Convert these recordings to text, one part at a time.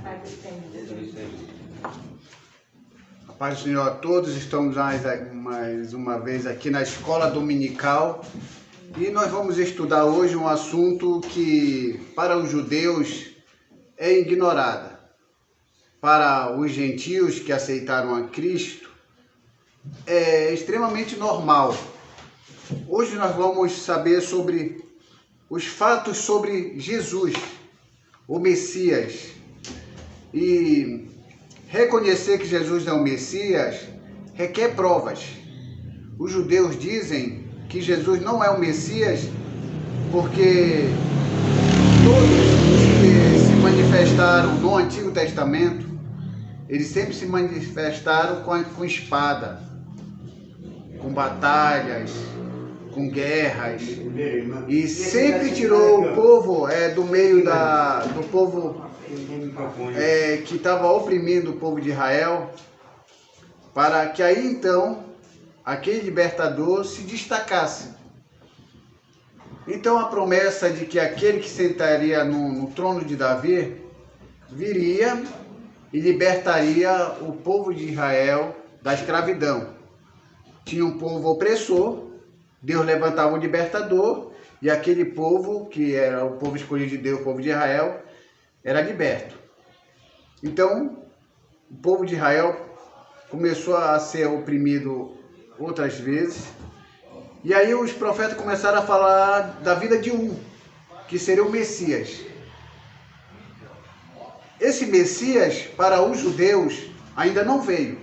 A paz do Senhor a todos, estamos mais uma vez aqui na escola dominical e nós vamos estudar hoje um assunto que para os judeus é ignorado. Para os gentios que aceitaram a Cristo é extremamente normal. Hoje nós vamos saber sobre os fatos sobre Jesus, o Messias. E reconhecer que Jesus é o Messias requer provas. Os judeus dizem que Jesus não é o Messias porque todos os que se manifestaram no Antigo Testamento, eles sempre se manifestaram com espada, com batalhas, com guerras, e sempre tirou o povo do meio do povo que estava oprimindo o povo de Israel, para que aí então aquele libertador se destacasse. Então a promessa de que aquele que sentaria no trono de Davi viria e libertaria o povo de Israel da escravidão. Tinha um povo opressor, Deus levantava um libertador e aquele povo, que era o povo escolhido de Deus, o povo de Israel, era liberto. Então, o povo de Israel começou a ser oprimido outras vezes. E aí os profetas começaram a falar da vida de um, que seria o Messias. Esse Messias, para os judeus, ainda não veio.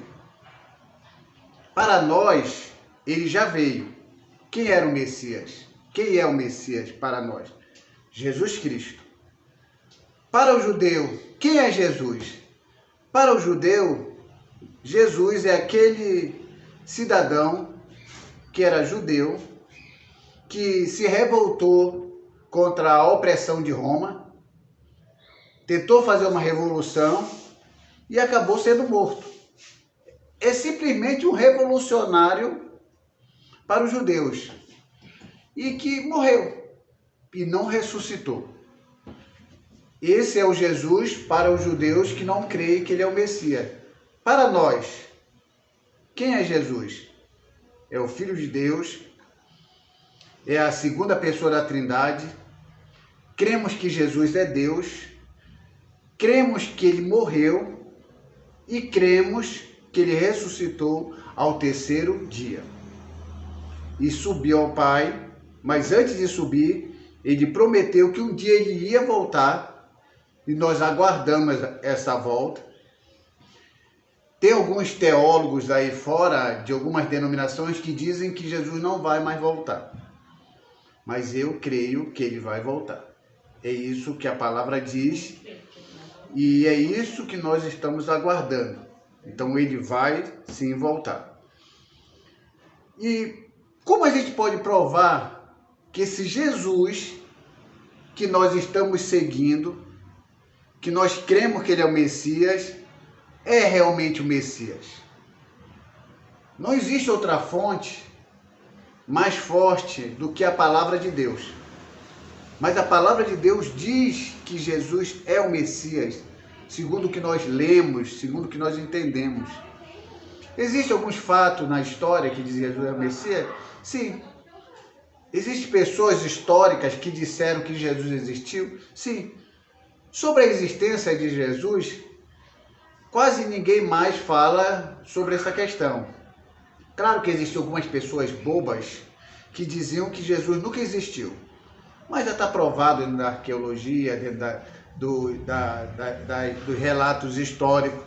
Para nós, ele já veio. Quem era o Messias? Quem é o Messias para nós? Jesus Cristo. Para o judeu, quem é Jesus? Para o judeu, Jesus é aquele cidadão que era judeu, que se revoltou contra a opressão de Roma, tentou fazer uma revolução e acabou sendo morto. É simplesmente um revolucionário para os judeus e que morreu e não ressuscitou. Esse é o Jesus para os judeus que não creem que ele é o Messias. Para nós, quem é Jesus? É o Filho de Deus, é a segunda pessoa da Trindade. Cremos que Jesus é Deus, cremos que ele morreu e cremos que ele ressuscitou ao terceiro dia. E subiu ao Pai, mas antes de subir, ele prometeu que um dia ele ia voltar. E nós aguardamos essa volta. Tem alguns teólogos aí fora, de algumas denominações, que dizem que Jesus não vai mais voltar. Mas eu creio que ele vai voltar. É isso que a palavra diz. E é isso que nós estamos aguardando. Então ele vai sim voltar. E como a gente pode provar que esse Jesus que nós estamos seguindo, que nós cremos que ele é o Messias, é realmente o Messias? Não existe outra fonte mais forte do que a palavra de Deus. Mas a palavra de Deus diz que Jesus é o Messias, segundo o que nós lemos, segundo o que nós entendemos. Existem alguns fatos na história que dizem que Jesus é o Messias? Sim. Existem pessoas históricas que disseram que Jesus existiu? Sim. Sobre a existência de Jesus, quase ninguém mais fala sobre essa questão. Claro que existem algumas pessoas bobas que diziam que Jesus nunca existiu. Mas já está provado na arqueologia, dentro dos relatos históricos,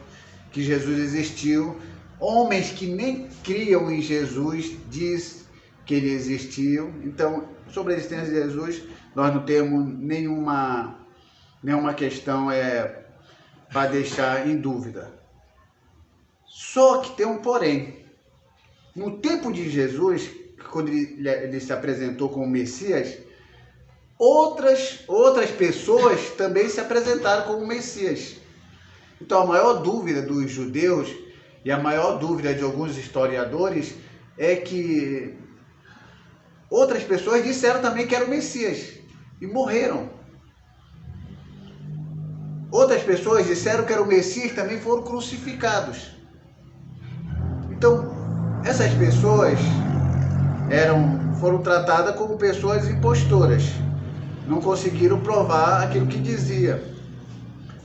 que Jesus existiu. Homens que nem criam em Jesus dizem que ele existiu. Então, sobre a existência de Jesus, nós não temos nenhuma questão para deixar em dúvida. Só que tem um porém. No tempo de Jesus, quando ele se apresentou como Messias, outras pessoas também se apresentaram como Messias. Então a maior dúvida dos judeus e a maior dúvida de alguns historiadores é que outras pessoas disseram também que era o Messias e morreram. Outras pessoas disseram que era o Messias, também foram crucificados. Então, essas pessoas foram tratadas como pessoas impostoras. Não conseguiram provar aquilo que dizia.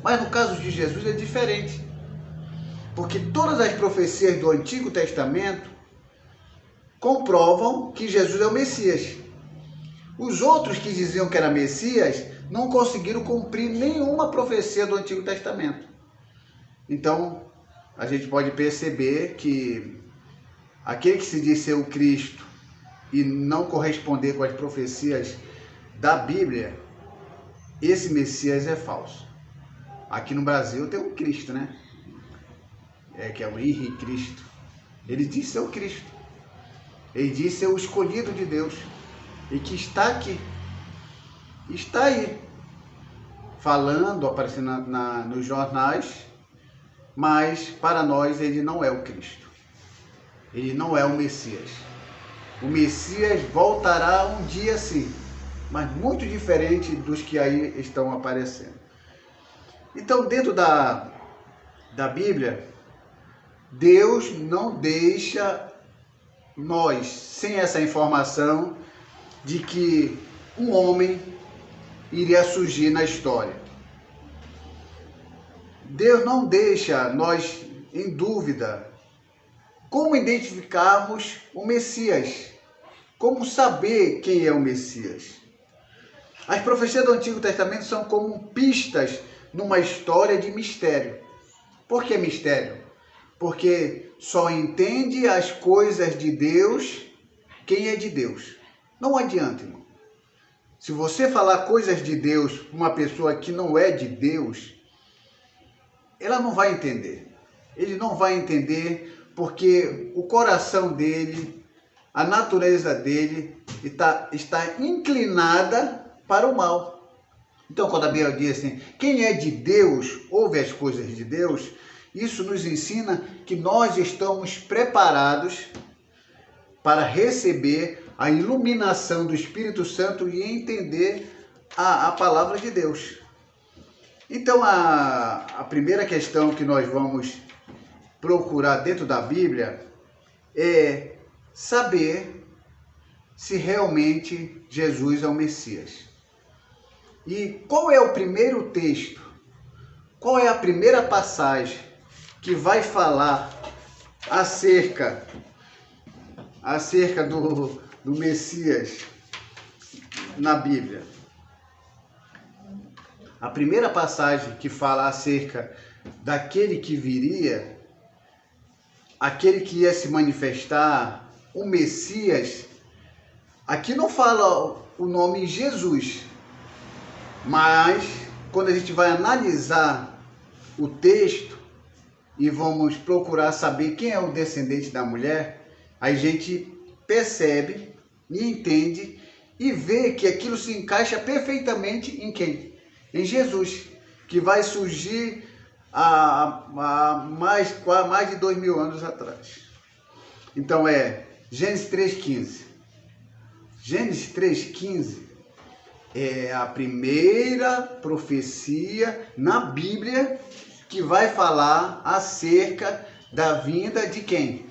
Mas no caso de Jesus é diferente. Porque todas as profecias do Antigo Testamento comprovam que Jesus é o Messias. Os outros que diziam que era Messias não conseguiram cumprir nenhuma profecia do Antigo Testamento. Então, a gente pode perceber que aquele que se diz ser o Cristo e não corresponder com as profecias da Bíblia, esse Messias é falso. Aqui no Brasil tem um Cristo, né? Que é o Henrique Cristo. Ele diz ser o Cristo. Ele diz ser o escolhido de Deus. E que está aqui. Está aí. Falando, aparecendo nos jornais. Mas para nós ele não é o Cristo. Ele não é o Messias. O Messias voltará um dia sim. Mas muito diferente dos que aí estão aparecendo. Então, dentro da Bíblia, Deus não deixa nós sem essa informação de que um homem iria surgir na história. Deus não deixa nós em dúvida como identificarmos o Messias, como saber quem é o Messias. As profecias do Antigo Testamento são como pistas numa história de mistério. Por que mistério? Porque só entende as coisas de Deus quem é de Deus. Não adianta, irmão. Se você falar coisas de Deus para uma pessoa que não é de Deus, ela não vai entender. Ele não vai entender porque o coração dele, a natureza dele está inclinada para o mal. Então, quando a Bíblia diz assim, quem é de Deus, ouve as coisas de Deus, isso nos ensina que nós estamos preparados para receber a iluminação do Espírito Santo e entender a palavra de Deus. Então, a primeira questão que nós vamos procurar dentro da Bíblia é saber se realmente Jesus é o Messias. E qual é o primeiro texto? Qual é a primeira passagem que vai falar acerca do Messias na Bíblia? A primeira passagem que fala acerca daquele que viria, aquele que ia se manifestar, o Messias, aqui não fala o nome Jesus, mas quando a gente vai analisar o texto e vamos procurar saber quem é o descendente da mulher, a gente percebe e entende e vê que aquilo se encaixa perfeitamente em quem? Em Jesus, que vai surgir há mais de 2000 anos atrás. Então é Gênesis 3,15. Gênesis 3,15 é a primeira profecia na Bíblia que vai falar acerca da vinda de quem?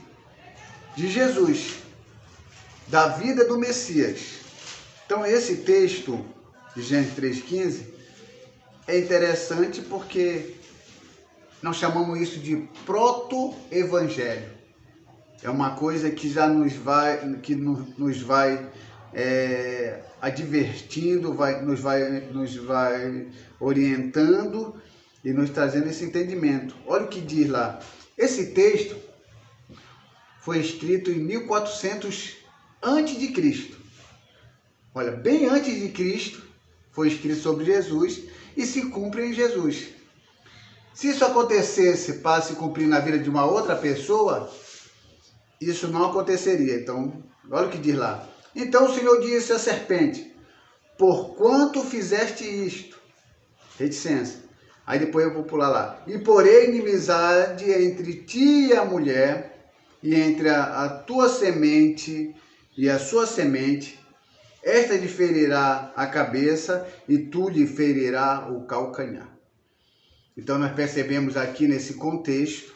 De Jesus, da vida do Messias. Então esse texto de Gênesis 3,15 é interessante porque nós chamamos isso de proto-evangelho. É uma coisa que já nos vai advertindo, nos vai orientando e nos trazendo esse entendimento. Olha o que diz lá. Esse texto foi escrito em 1400 a.C. Olha, bem antes de Cristo foi escrito sobre Jesus e se cumpre em Jesus. Se isso acontecesse para se cumprir na vida de uma outra pessoa, isso não aconteceria. Então, olha o que diz lá. Então o Senhor disse à serpente, porquanto fizeste isto? Reticência. Aí depois eu vou pular lá. E porém inimizade entre ti e a mulher, e entre a tua semente e a sua semente, esta lhe ferirá a cabeça, e tu lhe ferirá o calcanhar. Então nós percebemos aqui nesse contexto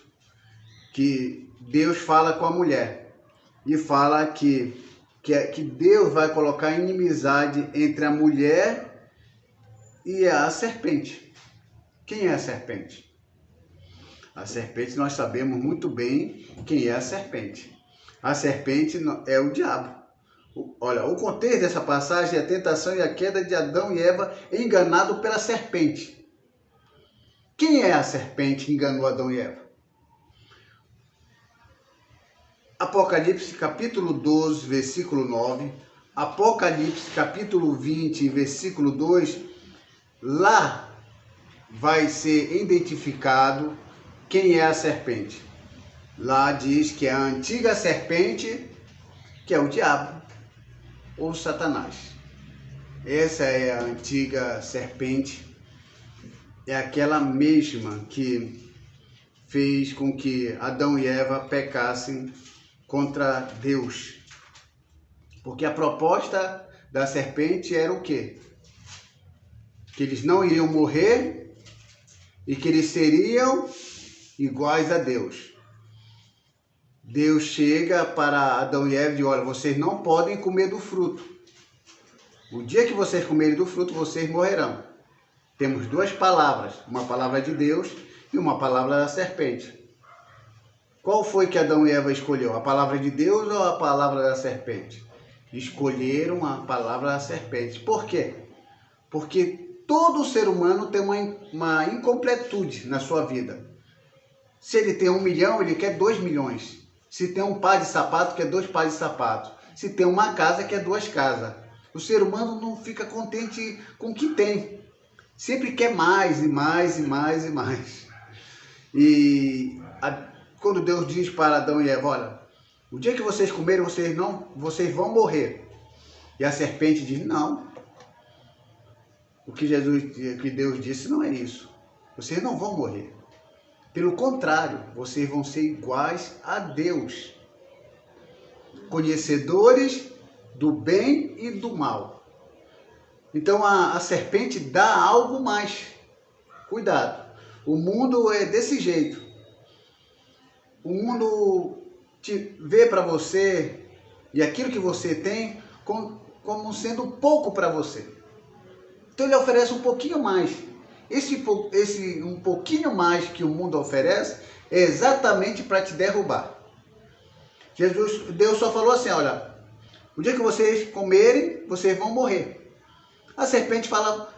que Deus fala com a mulher e fala que Deus vai colocar inimizade entre a mulher e a serpente. Quem é a serpente? A serpente, nós sabemos muito bem quem é a serpente. A serpente é o diabo. Olha, o contexto dessa passagem é a tentação e a queda de Adão e Eva enganados pela serpente. Quem é a serpente que enganou Adão e Eva? Apocalipse capítulo 12, versículo 9. Apocalipse capítulo 20, versículo 2. Lá vai ser identificado quem é a serpente. Lá diz que é a antiga serpente, que é o diabo ou Satanás. Essa é a antiga serpente, é aquela mesma que fez com que Adão e Eva pecassem contra Deus. Porque a proposta da serpente era o quê? Que eles não iriam morrer e que eles seriam iguais a Deus. Deus chega para Adão e Eva e diz: olha, vocês não podem comer do fruto. O dia que vocês comerem do fruto, vocês morrerão. Temos duas palavras, uma palavra de Deus e uma palavra da serpente. Qual foi que Adão e Eva escolheu? A palavra de Deus ou a palavra da serpente? Escolheram a palavra da serpente. Por quê? Porque todo ser humano tem uma incompletude na sua vida. Se ele tem 1 milhão, ele quer 2 milhões. Se tem um par de sapato, quer 2 pares de sapato. Se tem uma casa, quer 2 casas. O ser humano não fica contente com o que tem. Sempre quer mais e mais e mais e mais. Quando Deus diz para Adão e Eva: olha, o dia que vocês comerem, vocês vão morrer. E a serpente diz: não. O que Deus disse não é isso. Vocês não vão morrer. Pelo contrário, vocês vão ser iguais a Deus, conhecedores do bem e do mal. Então a serpente dá algo mais. Cuidado, o mundo é desse jeito. O mundo vê para você e aquilo que você tem como sendo pouco para você. Então ele oferece um pouquinho mais. Esse um pouquinho mais que o mundo oferece é exatamente para te derrubar. Deus só falou assim: olha, o dia que vocês comerem, vocês vão morrer. A serpente fala,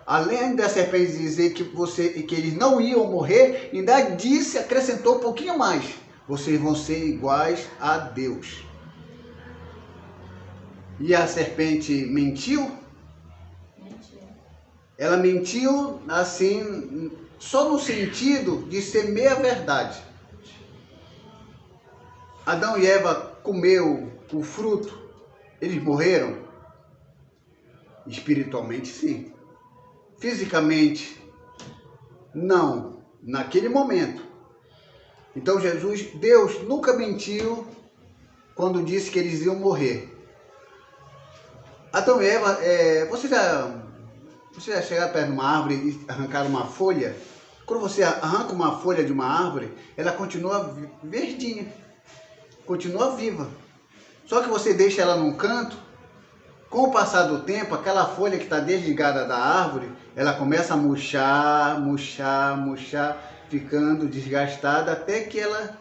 além da serpente dizer que eles não iam morrer, ainda acrescentou um pouquinho mais: vocês vão ser iguais a Deus. E a serpente mentiu? Ela mentiu assim, só no sentido de ser meia verdade. Adão e Eva comeu o fruto, eles morreram? Espiritualmente, sim. Fisicamente, não, naquele momento. Então Deus nunca mentiu quando disse que eles iam morrer. Adão e Eva, você já chegar perto de uma árvore e arrancar uma folha? Quando você arranca uma folha de uma árvore, ela continua verdinha, continua viva. Só que você deixa ela num canto, com o passar do tempo, aquela folha que está desligada da árvore, ela começa a murchar, ficando desgastada até que ela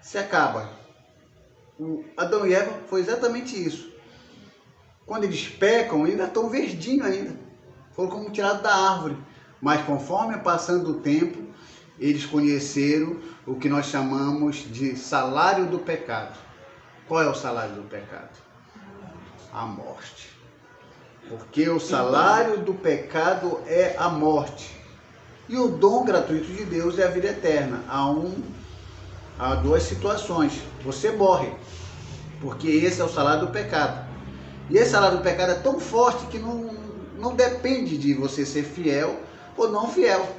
se acaba. O Adão e Eva foi exatamente isso. Quando eles pecam, ainda estão verdinhos ainda. Foram como tirados da árvore. Mas conforme passando o tempo, eles conheceram o que nós chamamos de salário do pecado. Qual é o salário do pecado? A morte. Porque o salário do pecado é a morte. E o dom gratuito de Deus é a vida eterna. Há duas situações. Você morre, porque esse é o salário do pecado. E esse salário do pecado é tão forte que não depende de você ser fiel ou não fiel.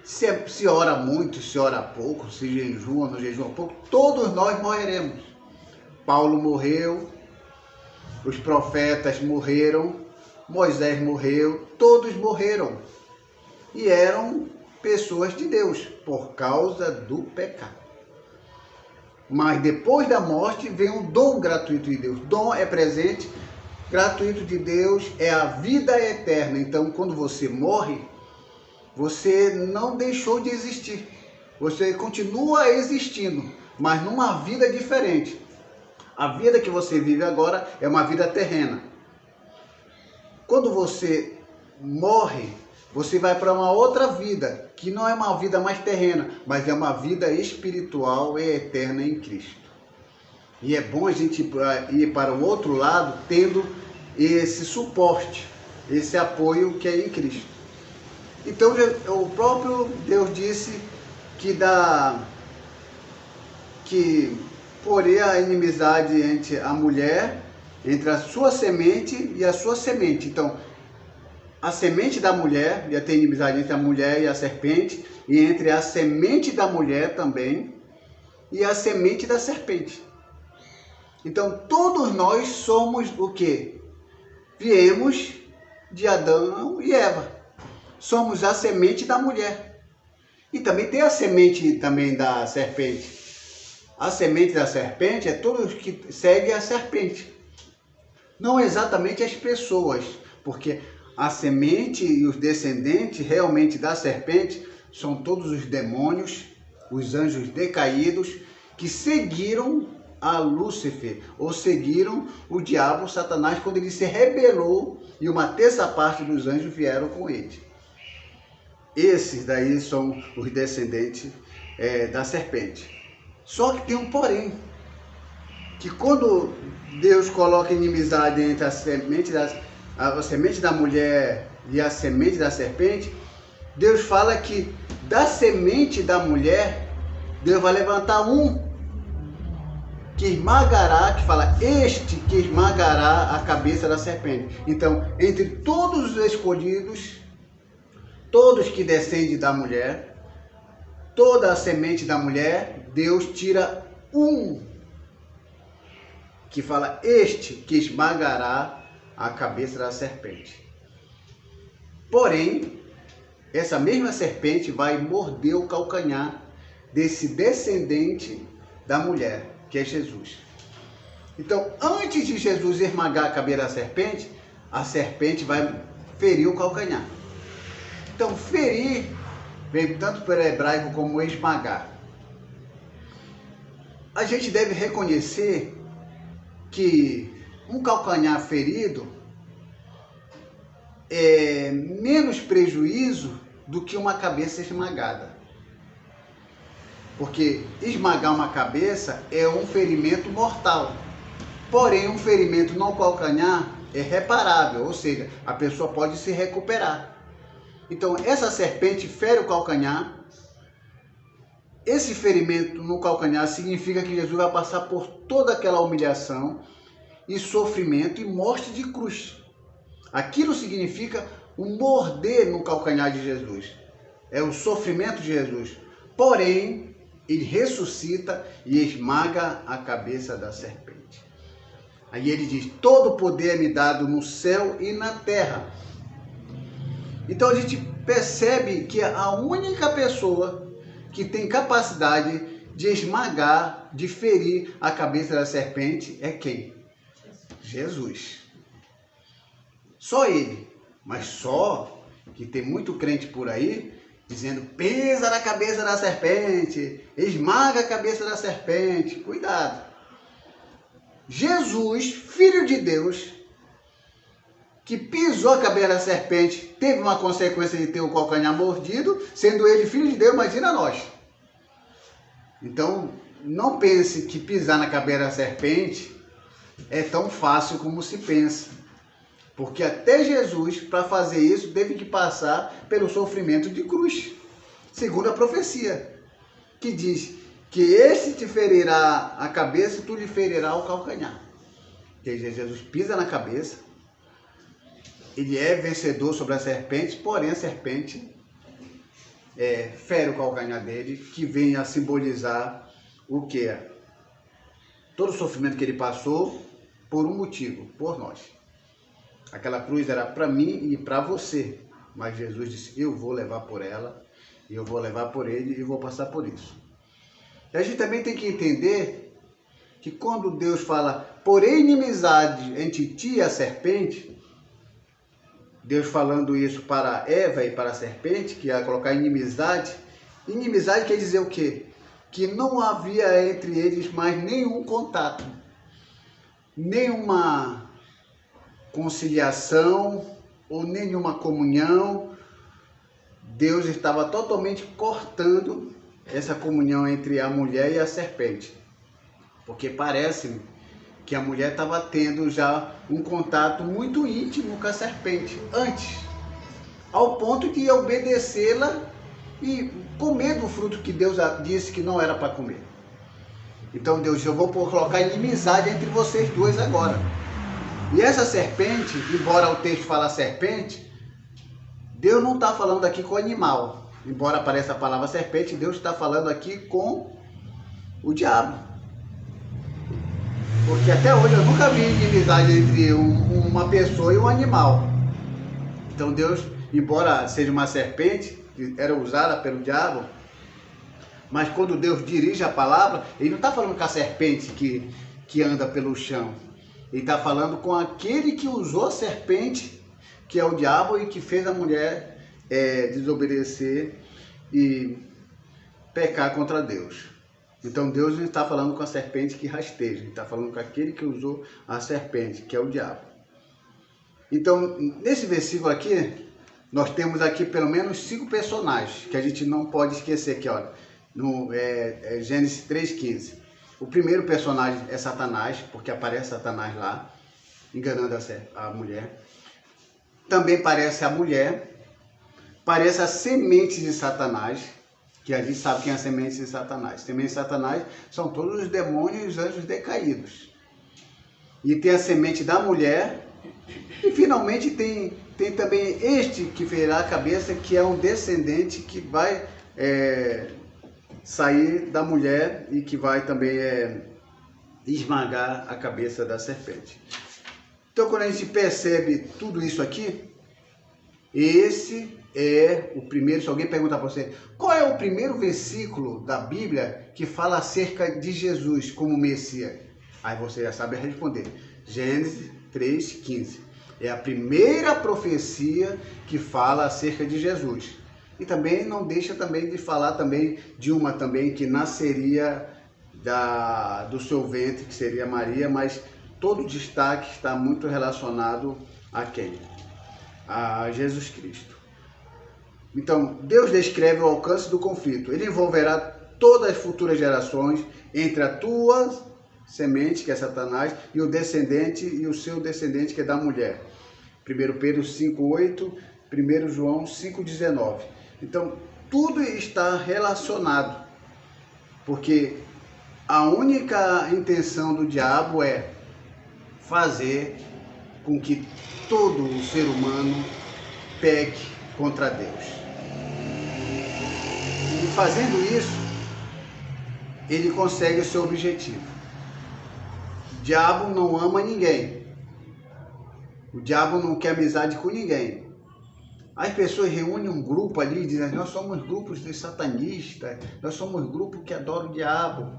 Se ora muito, se ora pouco, se jejua ou não jejua pouco, todos nós morreremos. Paulo morreu, os profetas morreram, Moisés morreu, todos morreram. e eram pessoas de Deus por causa do pecado. Mas depois da morte vem um dom gratuito de Deus. Dom é presente, gratuito de Deus é a vida eterna. Então, quando você morre, você não deixou de existir. Você continua existindo, mas numa vida diferente. A vida que você vive agora é uma vida terrena. Quando você morre, você vai para uma outra vida, que não é uma vida mais terrena, mas é uma vida espiritual e eterna em Cristo. E é bom a gente ir para o outro lado tendo esse suporte, esse apoio que é em Cristo. Então o próprio Deus disse que porém a inimizade entre a mulher, entre a sua semente e a sua semente. Então, a semente da mulher, ia ter inimizade entre a mulher e a serpente, e entre a semente da mulher também, e a semente da serpente. Então, todos nós somos o quê? Viemos de Adão e Eva. Somos a semente da mulher. E também tem a semente também da serpente. A semente da serpente é todos que seguem a serpente. Não exatamente as pessoas, porque a semente e os descendentes realmente da serpente são todos os demônios, os anjos decaídos, que seguiram a Lúcifer, ou seguiram o diabo, Satanás, quando ele se rebelou e uma terça parte dos anjos vieram com ele. Esses daí são os descendentes da serpente. Só que tem um porém, que quando Deus coloca inimizade entre a semente da mulher e a semente da serpente, Deus fala que da semente da mulher, Deus vai levantar um que esmagará, que fala, este que esmagará a cabeça da serpente. Então, entre todos os escolhidos, todos que descendem da mulher, toda a semente da mulher, Deus tira um que fala, este que esmagará a cabeça da serpente. Porém, essa mesma serpente vai morder o calcanhar desse descendente da mulher, que é Jesus. Então, antes de Jesus esmagar a cabeça da serpente vai ferir o calcanhar. Então, ferir vem tanto pelo hebraico como esmagar. A gente deve reconhecer que um calcanhar ferido é menos prejuízo do que uma cabeça esmagada. Porque esmagar uma cabeça é um ferimento mortal. Porém, um ferimento no calcanhar é reparável, ou seja, a pessoa pode se recuperar. Então, essa serpente fere o calcanhar. Esse ferimento no calcanhar significa que Jesus vai passar por toda aquela humilhação e sofrimento e morte de cruz. Aquilo significa o morder no calcanhar de Jesus. É o sofrimento de Jesus. Porém, ele ressuscita e esmaga a cabeça da serpente. Aí ele diz, todo poder me dado no céu e na terra. Então a gente percebe que a única pessoa que tem capacidade de esmagar, de ferir a cabeça da serpente é quem? Jesus. Só ele. Mas só que tem muito crente por aí dizendo, pisa na cabeça da serpente, esmaga a cabeça da serpente. Cuidado. Jesus, Filho de Deus, que pisou a cabeça da serpente, teve uma consequência de ter o calcanhar mordido, sendo ele Filho de Deus, imagina nós. Então, não pense que pisar na cabeça da serpente é tão fácil como se pensa. Porque até Jesus, para fazer isso, teve que passar pelo sofrimento de cruz. Segundo a profecia, que diz que esse te ferirá a cabeça e tu lhe ferirá o calcanhar. Que Jesus pisa na cabeça, ele é vencedor sobre a serpente, porém a serpente fere o calcanhar dele, que vem a simbolizar o que é? Todo o sofrimento que ele passou por um motivo, por nós. Aquela cruz era para mim e para você. mas Jesus disse, eu vou levar por ela, e eu vou levar por ele, e vou passar por isso. E a gente também tem que entender que quando Deus fala, porém inimizade entre ti e a serpente, Deus falando isso para Eva e para a serpente, que ia colocar inimizade, inimizade quer dizer o quê? Que não havia entre eles mais nenhum contato, nenhuma conciliação ou nenhuma comunhão. Deus estava totalmente cortando essa comunhão entre a mulher e a serpente, porque parece-me que a mulher estava tendo já um contato muito íntimo com a serpente antes, ao ponto de obedecê-la e comer do fruto que Deus disse que não era para comer. Então Deus, eu vou colocar inimizade entre vocês dois agora. E essa serpente, embora o texto fale serpente, Deus não está falando aqui com o animal. Embora apareça a palavra serpente, Deus está falando aqui com o diabo. Porque até hoje eu nunca vi inimizade entre uma pessoa e um animal. Então Deus, embora seja uma serpente, que era usada pelo diabo, mas quando Deus dirige a palavra, Ele não está falando com a serpente que anda pelo chão. Ele está falando com aquele que usou a serpente, que é o diabo, e que fez a mulher desobedecer e pecar contra Deus. Então Deus não está falando com a serpente que rasteja, Ele está falando com aquele que usou a serpente, que é o diabo. Então, nesse versículo aqui, nós temos aqui pelo menos 5 personagens, que a gente não pode esquecer aqui, olha, no Gênesis 3,15. O primeiro personagem é Satanás, porque aparece Satanás lá, enganando a mulher. Também parece a mulher, parece a semente de Satanás, que a gente sabe quem é a semente de Satanás. Semente de Satanás são todos os demônios e os anjos decaídos. E tem a semente da mulher, e finalmente tem também este que ferirá a cabeça, que é um descendente que vai sair da mulher e que vai também esmagar a cabeça da serpente. Então, quando a gente percebe tudo isso aqui, esse é o primeiro. Se alguém perguntar para você, qual é o primeiro versículo da Bíblia que fala acerca de Jesus como Messias? Aí você já sabe responder. Gênesis 3,15. É a primeira profecia que fala acerca de Jesus. E também não deixa também de falar também de uma também que nasceria do seu ventre, que seria Maria, mas todo o destaque está muito relacionado a quem? A Jesus Cristo. Então, Deus descreve o alcance do conflito. Ele envolverá todas as futuras gerações entre a tua semente, que é Satanás, e o descendente e o seu descendente, que é da mulher. 1 Pedro 5,8, 1 João 5,19. Então, tudo está relacionado, porque a única intenção do diabo é fazer com que todo o ser humano peque contra Deus. E fazendo isso, ele consegue o seu objetivo. O diabo não ama ninguém. O diabo não quer amizade com ninguém. As pessoas reúnem um grupo ali e dizem, nós somos grupos de satanistas, nós somos grupo que adora o diabo.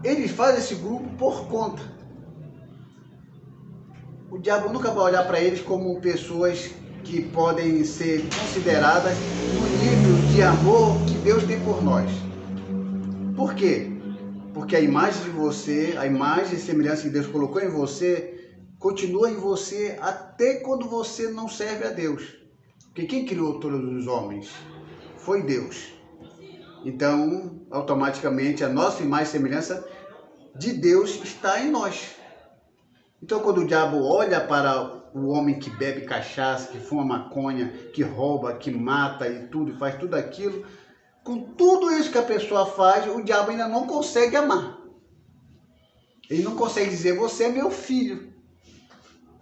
Eles fazem esse grupo por conta. O diabo nunca vai olhar para eles como pessoas que podem ser consideradas no nível de amor que Deus tem por nós. Por quê? Porque a imagem de você, a imagem e semelhança que Deus colocou em você, continua em você até quando você não serve a Deus. Porque quem criou todos os homens foi Deus. Então, automaticamente, a nossa imagem e semelhança de Deus está em nós. Então, quando o diabo olha para o homem que bebe cachaça, que fuma maconha, que rouba, que mata e tudo, faz tudo aquilo, com tudo isso que a pessoa faz, o diabo ainda não consegue amar. Ele não consegue dizer, você é meu filho.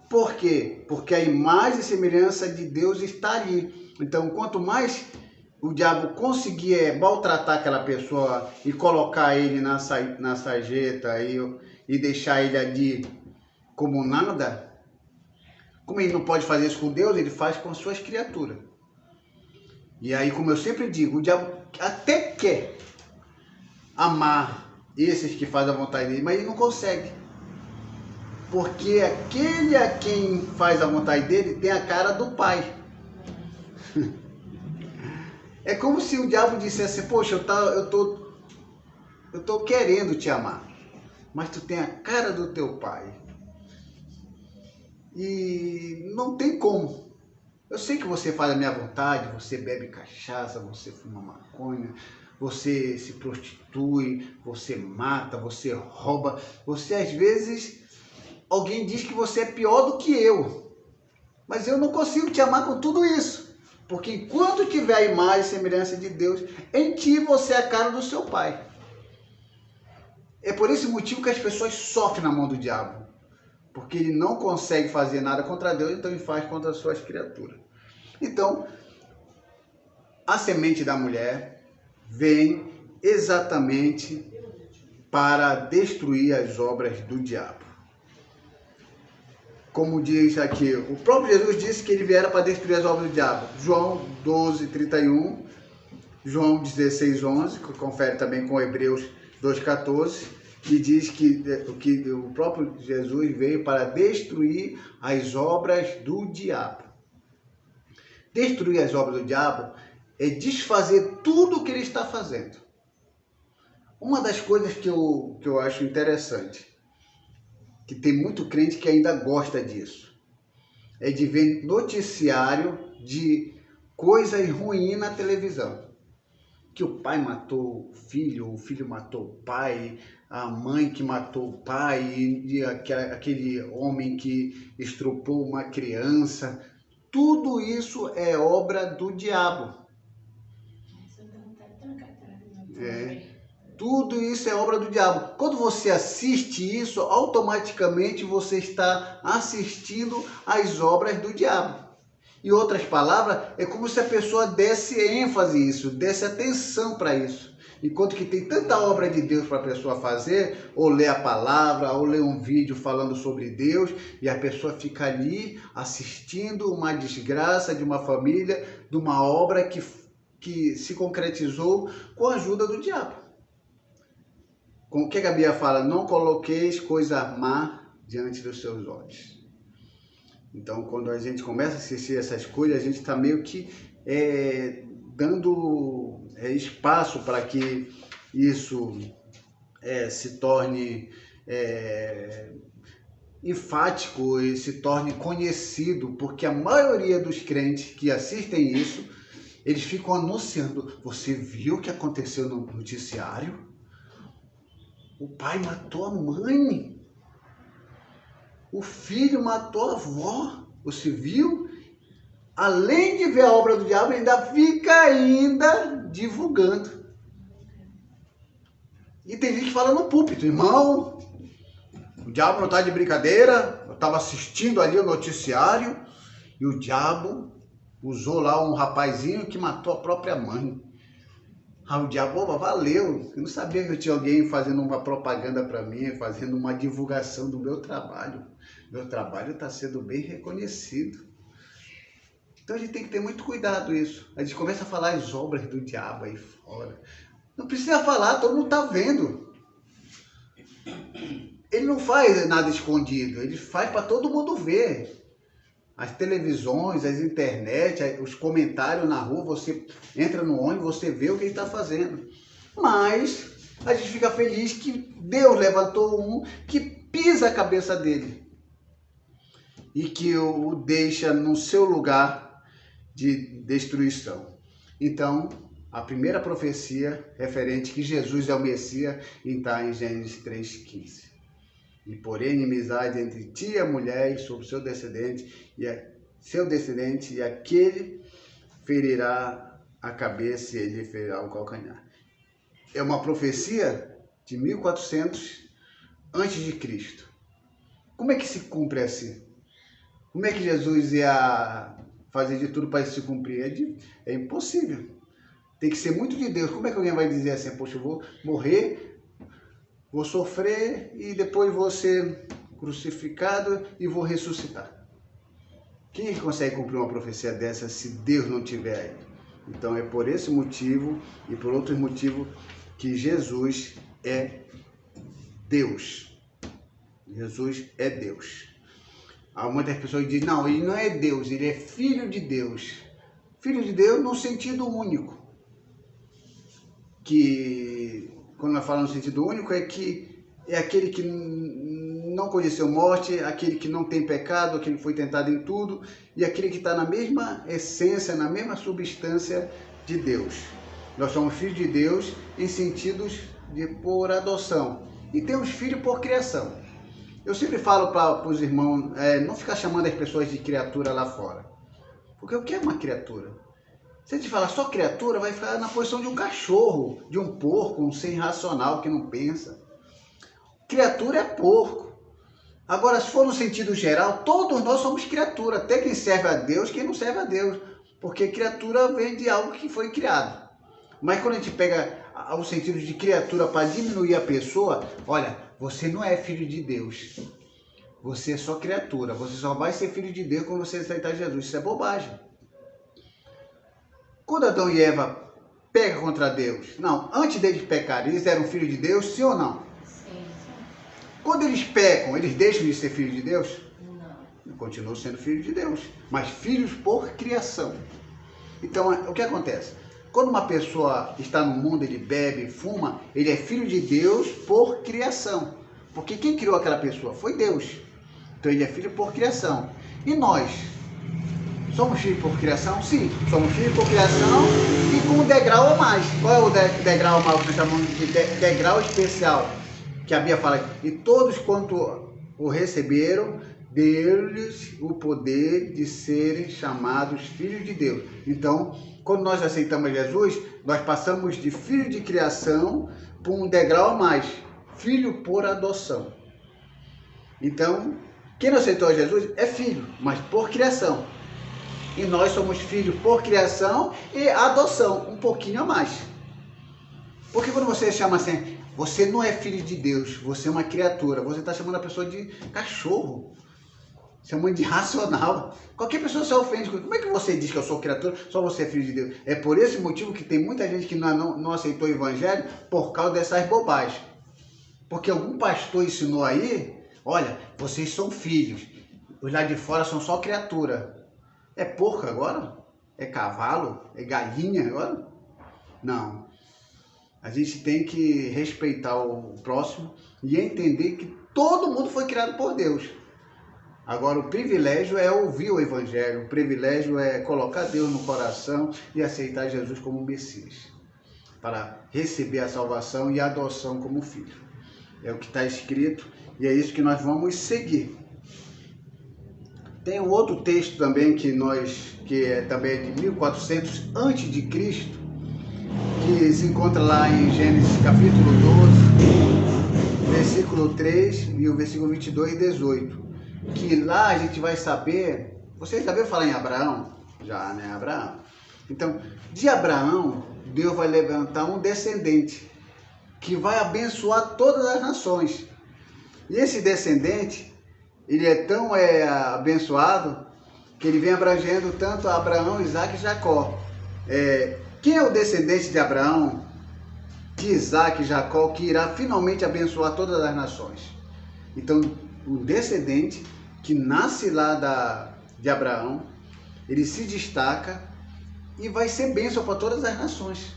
Por quê? Porque a imagem e semelhança de Deus está ali. Então, quanto mais o diabo conseguir maltratar aquela pessoa e colocar ele na sarjeta e deixar ele ali como nada, como ele não pode fazer isso com Deus, ele faz com as suas criaturas. E aí, como eu sempre digo, o diabo até quer amar esses que fazem a vontade dele, mas ele não consegue. Porque aquele a quem faz a vontade dele tem a cara do pai. É como se o diabo dissesse, poxa, eu tô querendo te amar, mas tu tem a cara do teu pai. E não tem como. Eu sei que você faz a minha vontade, você bebe cachaça, você fuma maconha, você se prostitui, você mata, você rouba. Você às vezes, alguém diz que você é pior do que eu. Mas eu não consigo te amar com tudo isso. Porque enquanto tiver a imagem e semelhança de Deus, em ti você é a cara do seu pai. É por esse motivo que as pessoas sofrem na mão do diabo. Porque ele não consegue fazer nada contra Deus, então ele faz contra as suas criaturas. Então, a semente da mulher vem exatamente para destruir as obras do diabo. Como diz aqui, o próprio Jesus disse que ele viera para destruir as obras do diabo. João 12:31, João 16:11, que confere também com Hebreus 2:14, que diz que o próprio Jesus veio para destruir as obras do diabo. Destruir as obras do diabo é desfazer tudo o que ele está fazendo. Uma das coisas que eu acho interessante, que tem muito crente que ainda gosta disso, é de ver noticiário de coisas ruins na televisão. Que o pai matou o filho matou o pai, a mãe que matou o pai, e aquele homem que estrupou uma criança. Tudo isso é obra do diabo. Tudo isso é obra do diabo. Quando você assiste isso, automaticamente você está assistindo às obras do diabo. Em outras palavras, é como se a pessoa desse ênfase a isso, desse atenção para isso. Enquanto que tem tanta obra de Deus para a pessoa fazer, ou ler a palavra, ou ler um vídeo falando sobre Deus, e a pessoa fica ali assistindo uma desgraça de uma família, de uma obra que se concretizou com a ajuda do diabo. Com o que a Bíblia fala? Não coloqueis coisa má diante dos seus olhos. Então, quando a gente começa a assistir essas coisas, a gente está meio que dando espaço para que isso se torne enfático e se torne conhecido, porque a maioria dos crentes que assistem isso, eles ficam anunciando. Você viu o que aconteceu no noticiário? O pai matou a mãe. O filho matou a avó. Você viu? Além de ver a obra do diabo, ainda fica divulgando. E tem gente que fala no púlpito, irmão, o diabo não está de brincadeira. Eu estava assistindo ali o noticiário e o diabo usou lá um rapazinho que matou a própria mãe. O diabo, valeu. Eu não sabia que tinha alguém fazendo uma propaganda para mim, fazendo uma divulgação do meu trabalho. Meu trabalho está sendo bem reconhecido. Então a gente tem que ter muito cuidado com isso. A gente começa a falar as obras do diabo aí fora. Não precisa falar, todo mundo está vendo. Ele não faz nada escondido, ele faz para todo mundo ver. As televisões, as internet, os comentários na rua, você entra no ônibus, você vê o que ele está fazendo. Mas a gente fica feliz que Deus levantou um que pisa a cabeça dele e que o deixa no seu lugar de destruição. Então, a primeira profecia referente que Jesus é o Messias está em Gênesis 3:15. E porém inimizade entre ti e a mulher e sobre seu descendente, e aquele ferirá a cabeça e ele ferirá o calcanhar. É uma profecia de 1400 antes de Cristo. Como é que se cumpre assim? Como é que Jesus ia fazer de tudo para isso se cumprir? É impossível. Tem que ser muito de Deus. Como é que alguém vai dizer assim, poxa, eu vou morrer, vou sofrer e depois vou ser crucificado e vou ressuscitar? Quem consegue cumprir uma profecia dessa se Deus não tiver aí? Então é por esse motivo e por outros motivos que Jesus é Deus. Jesus é Deus. Há muitas pessoas que dizem, não, ele não é Deus, ele é Filho de Deus. Filho de Deus no sentido único. Que, quando nós falamos no sentido único, é que é aquele que não conheceu morte, aquele que não tem pecado, aquele que foi tentado em tudo, e aquele que está na mesma essência, na mesma substância de Deus. Nós somos filhos de Deus em sentidos de por adoção. E temos filhos por criação. Eu sempre falo para os irmãos, não ficar chamando as pessoas de criatura lá fora. Porque o que é uma criatura? Se a gente falar só criatura, vai ficar na posição de um cachorro, de um porco, um ser irracional que não pensa. Criatura é porco. Agora, se for no sentido geral, todos nós somos criatura. Até quem serve a Deus, quem não serve a Deus. Porque criatura vem de algo que foi criado. Mas quando a gente pega o sentido de criatura para diminuir a pessoa, olha, você não é filho de Deus. Você é só criatura. Você só vai ser filho de Deus quando você aceitar Jesus. Isso é bobagem. Quando Adão e Eva pecam contra Deus, não, antes deles pecarem, eles eram filhos de Deus, sim ou não? Sim. Quando eles pecam, eles deixam de ser filhos de Deus? Não. Continuam sendo filhos de Deus, mas filhos por criação. Então, o que acontece? Quando uma pessoa está no mundo, ele bebe, fuma, ele é filho de Deus por criação. Porque quem criou aquela pessoa foi Deus. Então ele é filho por criação. E nós? Somos filhos por criação? Sim, somos filhos por criação e com um degrau a mais. Qual é o degrau a mais que nós chamamos de degrau especial? Que a Bíblia fala, e todos quanto o receberam, deu-lhes o poder de serem chamados filhos de Deus. Então, quando nós aceitamos Jesus, nós passamos de filho de criação para um degrau a mais, filho por adoção. Então, quem não aceitou Jesus é filho, mas por criação. E nós somos filhos por criação e adoção, um pouquinho a mais. Porque quando você chama assim, você não é filho de Deus, você é uma criatura, você está chamando a pessoa de cachorro, chamando de irracional. Qualquer pessoa se ofende. Como é que você diz que eu sou criatura, só você é filho de Deus? É por esse motivo que tem muita gente que não aceitou o evangelho por causa dessas bobagens. Porque algum pastor ensinou aí, olha, vocês são filhos, os lá de fora são só criatura. É porco agora? É cavalo? É galinha agora? Não. A gente tem que respeitar o próximo e entender que todo mundo foi criado por Deus. Agora, o privilégio é ouvir o evangelho, o privilégio é colocar Deus no coração e aceitar Jesus como Messias, para receber a salvação e a adoção como filho. É o que está escrito e é isso que nós vamos seguir. Tem um outro texto também que é também de 1400 antes de Cristo, que se encontra lá em Gênesis capítulo 12, versículo 3 e o versículo 22 e 18. Que lá a gente vai saber, vocês já viram falar em Abraão? Já, né? Abraão. Então, de Abraão, Deus vai levantar um descendente que vai abençoar todas as nações. E esse descendente, ele é tão abençoado que ele vem abrangendo tanto Abraão, Isaac e Jacó. Quem é o descendente de Abraão, de Isaac e Jacó, que irá finalmente abençoar todas as nações? Então, o descendente que nasce lá de Abraão, ele se destaca e vai ser bênção para todas as nações.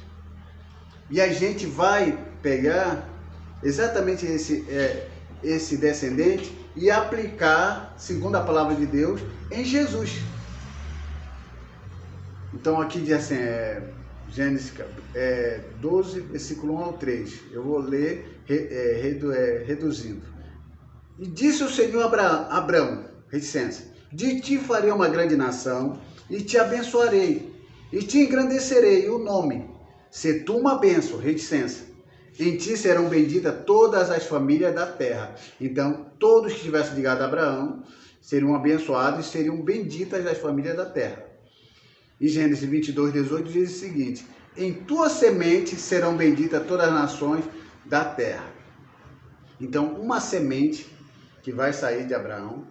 E a gente vai pegar exatamente esse descendente e aplicar, segundo a palavra de Deus, em Jesus. Então aqui diz assim, Gênesis 12, versículo 1 ao 3. Eu vou ler reduzindo. E disse o Senhor a Abrão, reticência, de ti farei uma grande nação, e te abençoarei, e te engrandecerei o nome. Se tu uma bênção, reticência, em ti serão benditas todas as famílias da terra. Então, todos que estivessem ligados a Abraão seriam abençoados e seriam benditas as famílias da terra. E Gênesis 22, 18 diz o seguinte, em tua semente serão benditas todas as nações da terra. Então, uma semente que vai sair de Abraão,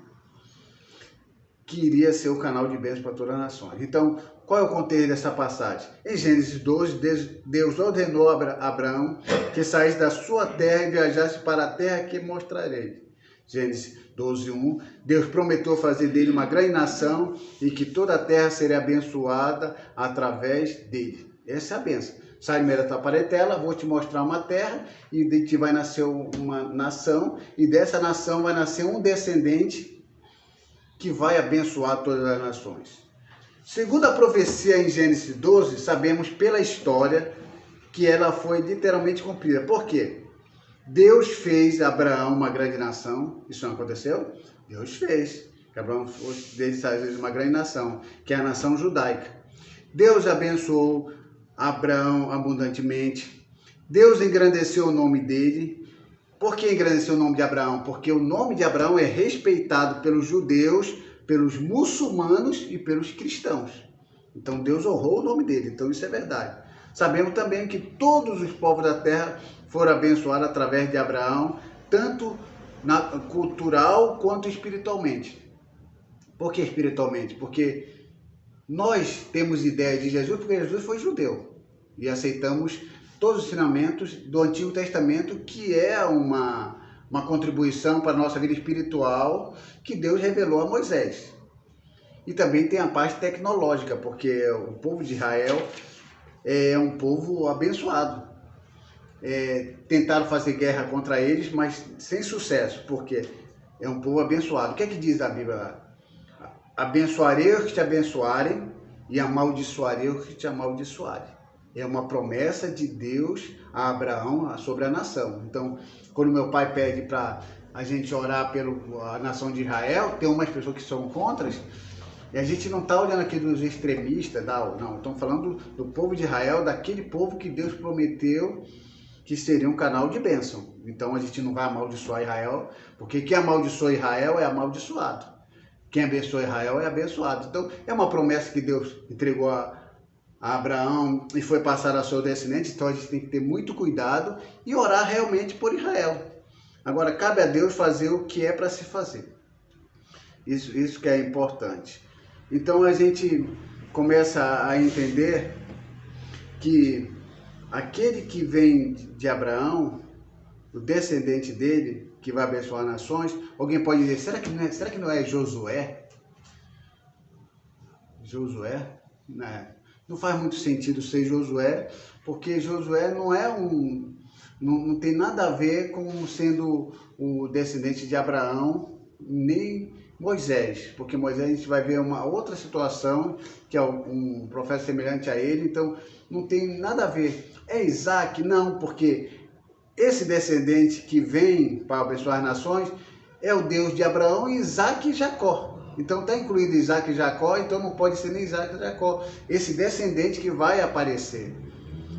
que iria ser o canal de bênção para todas as nações. Então, Qual é o contexto dessa passagem? Em Gênesis 12, Deus ordenou a Abraão que saísse da sua terra e viajasse para a terra que mostrarei. Gênesis 12, 1. Deus prometeu fazer dele uma grande nação e que toda a terra seria abençoada através dele. Essa é a bênção. Sai da tua parentela, vou te mostrar uma terra e de ti vai nascer uma nação e dessa nação vai nascer um descendente que vai abençoar todas as nações. Segundo a profecia em Gênesis 12, sabemos pela história que ela foi literalmente cumprida. Por quê? Deus fez Abraão uma grande nação. Isso não aconteceu? Deus fez. Que Abraão fez uma grande nação, que é a nação judaica. Deus abençoou Abraão abundantemente. Deus engrandeceu o nome dele. Por que engrandeceu o nome de Abraão? Porque o nome de Abraão é respeitado pelos judeus, pelos muçulmanos e pelos cristãos. Então Deus honrou o nome dele, então isso é verdade. Sabemos também que todos os povos da terra foram abençoados através de Abraão, tanto cultural quanto espiritualmente. Por que espiritualmente? Porque nós temos ideia de Jesus porque Jesus foi judeu e aceitamos todos os ensinamentos do Antigo Testamento, que é uma contribuição para a nossa vida espiritual que Deus revelou a Moisés. E também tem a parte tecnológica, porque o povo de Israel é um povo abençoado. Tentaram fazer guerra contra eles, mas sem sucesso, porque é um povo abençoado. O que é que diz a Bíblia? Abençoarei os que te abençoarem e amaldiçoarei os que te amaldiçoarem. É uma promessa de Deus a Abraão sobre a nação. Então, quando meu pai pede para a gente orar pela nação de Israel, tem umas pessoas que são contra, e a gente não está olhando aqui dos extremistas, não. Estamos falando do povo de Israel, daquele povo que Deus prometeu que seria um canal de bênção. Então, a gente não vai amaldiçoar Israel, porque quem amaldiçoa Israel é amaldiçoado. Quem abençoa Israel é abençoado. Então, é uma promessa que Deus entregou a Abraão e foi passar a seu descendente, então a gente tem que ter muito cuidado e orar realmente por Israel. Agora, cabe a Deus fazer o que é para se fazer. Isso que é importante. Então a gente começa a entender que aquele que vem de Abraão, o descendente dele, que vai abençoar nações, alguém pode dizer, será que não é Josué? Josué? Não faz muito sentido ser Josué, porque Josué não tem nada a ver com sendo o descendente de Abraão, nem Moisés, porque Moisés a gente vai ver uma outra situação, que é um profeta semelhante a ele, então não tem nada a ver. É Isaac? Não, porque esse descendente que vem para abençoar as nações é o Deus de Abraão, Isaac e Jacó. Então está incluído Isaac e Jacó, então não pode ser nem Isaac e Jacó, esse descendente que vai aparecer.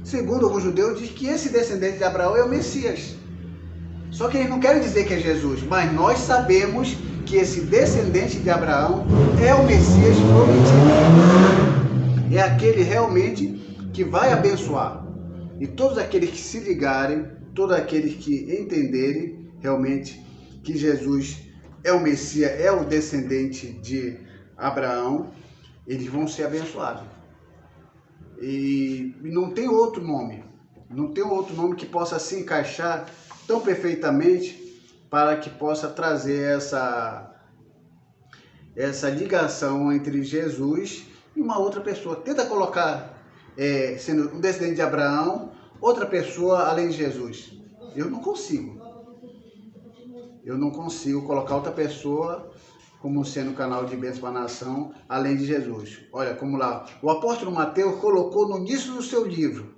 Segundo alguns judeus, diz que esse descendente de Abraão é o Messias. Só que eles não querem dizer que é Jesus, mas nós sabemos que esse descendente de Abraão é o Messias prometido. É aquele realmente que vai abençoar. E todos aqueles que se ligarem, todos aqueles que entenderem realmente que Jesus é o Messias, é o descendente de Abraão, eles vão ser abençoados. E não tem outro nome, que possa se encaixar tão perfeitamente para que possa trazer essa ligação entre Jesus e uma outra pessoa. Tenta colocar, sendo um descendente de Abraão, outra pessoa além de Jesus. Eu não consigo colocar outra pessoa como sendo canal de bênção para a nação, além de Jesus. Olha, como lá, o apóstolo Mateus colocou no início do seu livro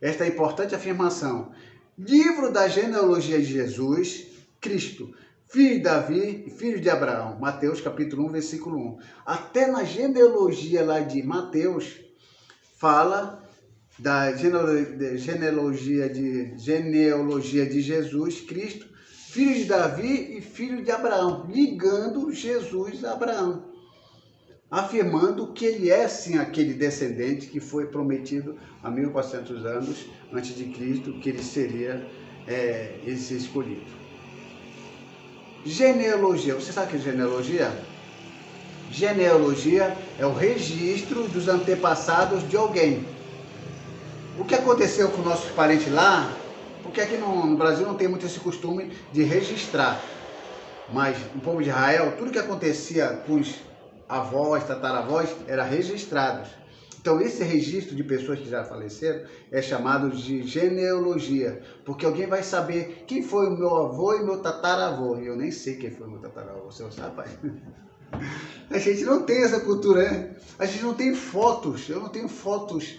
esta importante afirmação: livro da genealogia de Jesus, Cristo, filho de Davi e filho de Abraão. Mateus capítulo 1, versículo 1. Até na genealogia lá de Mateus, fala da genealogia de Jesus, Cristo, filho de Davi e filho de Abraão, ligando Jesus a Abraão, afirmando que ele é sim aquele descendente que foi prometido há 1400 anos antes de Cristo, que ele seria esse escolhido. Genealogia, você sabe o que é genealogia? Genealogia é o registro dos antepassados de alguém. O que aconteceu com nossos parentes lá, porque aqui no Brasil não tem muito esse costume de registrar, mas no povo de Israel, tudo que acontecia com os avós, tataravós, era registrado. Então esse registro de pessoas que já faleceram é chamado de genealogia, porque alguém vai saber quem foi o meu avô e meu tataravô. E eu nem sei quem foi o meu tataravô, você sabe, pai? A gente não tem essa cultura, né? A gente não tem fotos, eu não tenho fotos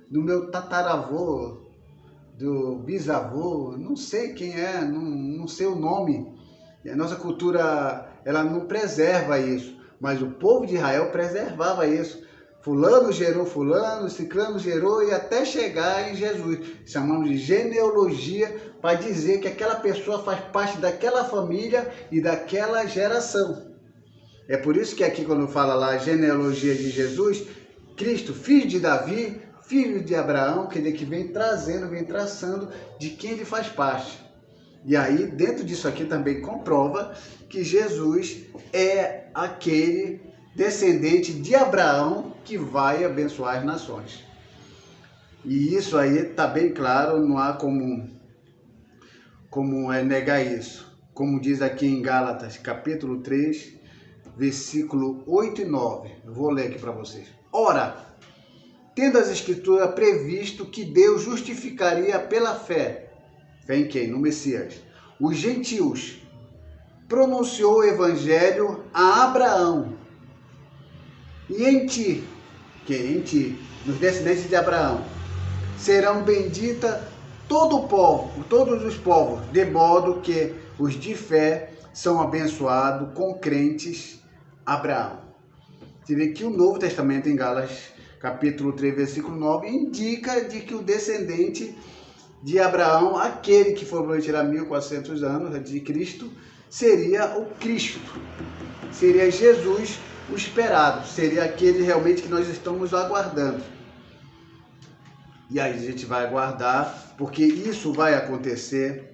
do meu tataravô, do bisavô, não sei quem é, não sei o nome. E a nossa cultura, ela não preserva isso, mas o povo de Israel preservava isso. Fulano gerou fulano, ciclano gerou e até chegar em Jesus. Chamamos de genealogia para dizer que aquela pessoa faz parte daquela família e daquela geração. É por isso que aqui quando fala lá a genealogia de Jesus, Cristo, filho de Davi, filho de Abraão, quer dizer, que vem trazendo, vem traçando de quem ele faz parte. E aí, dentro disso aqui também comprova que Jesus é aquele descendente de Abraão que vai abençoar as nações. E isso aí está bem claro, não há como negar isso. Como diz aqui em Gálatas, capítulo 3, versículo 8 e 9. Eu vou ler aqui para vocês. Ora, tendo as Escrituras previsto que Deus justificaria pela fé. Fé em quem? No Messias. Os gentios. Pronunciou o evangelho a Abraão. E em ti, em ti, nos descendentes de Abraão, serão benditas todos os povos, de modo que os de fé são abençoados com crentes Abraão. Você vê que o Novo Testamento, em Gálatas, capítulo 3, versículo 9, indica de que o descendente de Abraão, aquele que foi prometido há 1400 anos de Cristo, seria o Cristo, seria Jesus o esperado, seria aquele realmente que nós estamos aguardando. E aí a gente vai aguardar, porque isso vai acontecer,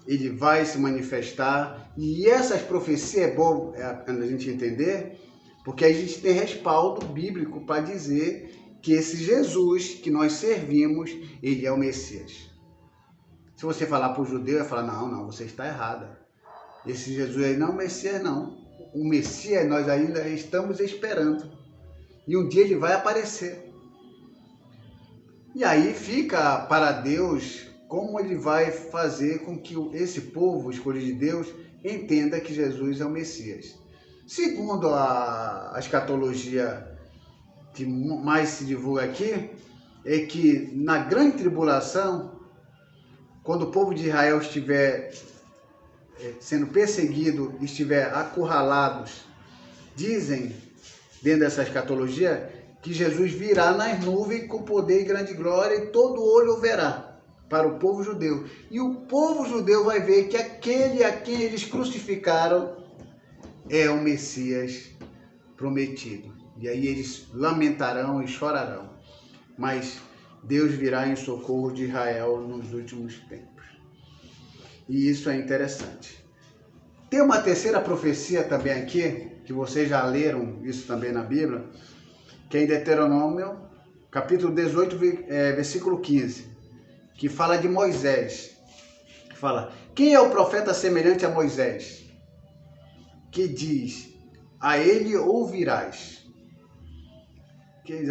ele vai se manifestar, e essas profecias é bom a gente entender, porque a gente tem respaldo bíblico para dizer que esse Jesus que nós servimos, ele é o Messias. Se você falar para o judeu, ele vai falar, não, você está errada. Esse Jesus aí não é o Messias, não. O Messias nós ainda estamos esperando. E um dia ele vai aparecer. E aí fica para Deus como ele vai fazer com que esse povo escolhido de Deus entenda que Jesus é o Messias. Segundo a escatologia que mais se divulga aqui, é que na grande tribulação, quando o povo de Israel estiver sendo perseguido, estiver acurralados, dizem, dentro dessa escatologia, que Jesus virá nas nuvens com poder e grande glória e todo olho o verá para o povo judeu. E o povo judeu vai ver que aquele a quem eles crucificaram é o Messias prometido. E aí eles lamentarão e chorarão. Mas Deus virá em socorro de Israel nos últimos tempos. E isso é interessante. Tem uma terceira profecia também aqui, que vocês já leram isso também na Bíblia, que é em Deuteronômio, capítulo 18, versículo 15, que fala de Moisés. Que fala, quem é o profeta semelhante a Moisés? Que diz, a ele ouvirás.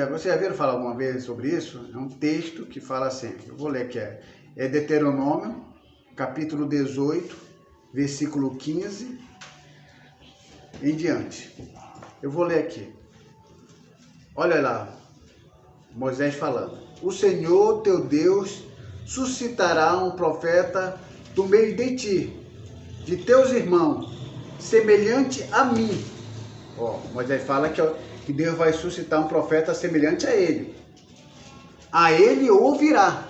Você já viram falar alguma vez sobre isso? É um texto que fala assim, eu vou ler que é Deuteronômio, capítulo 18, versículo 15 em diante. Eu vou ler aqui. Olha lá, Moisés falando. O Senhor teu Deus suscitará um profeta do meio de ti, de teus irmãos, semelhante a mim. Moisés fala que Deus vai suscitar um profeta semelhante a ele. A ele ouvirá,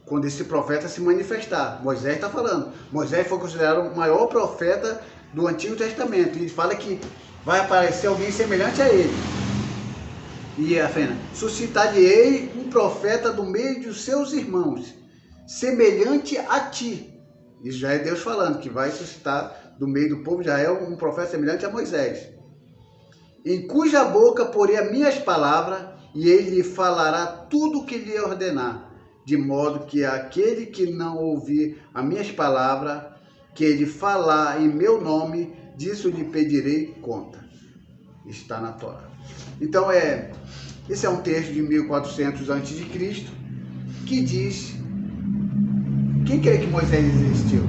quando esse profeta se manifestar. Moisés está falando. Moisés foi considerado o maior profeta do Antigo Testamento. Ele fala que vai aparecer alguém semelhante a ele. E a Fena, suscitar-lhe-ei um profeta do meio dos seus irmãos, semelhante a ti. Isso já é Deus falando, que vai suscitar do meio do povo de Israel um profeta semelhante a Moisés. em cuja boca porei as minhas palavras, e ele lhe falará tudo o que lhe ordenar, de modo que aquele que não ouvir as minhas palavras, que ele falar em meu nome, disso lhe pedirei conta. Está na Torá. Então, esse é um texto de 1400 a.C., que diz: quem crê que Moisés existiu?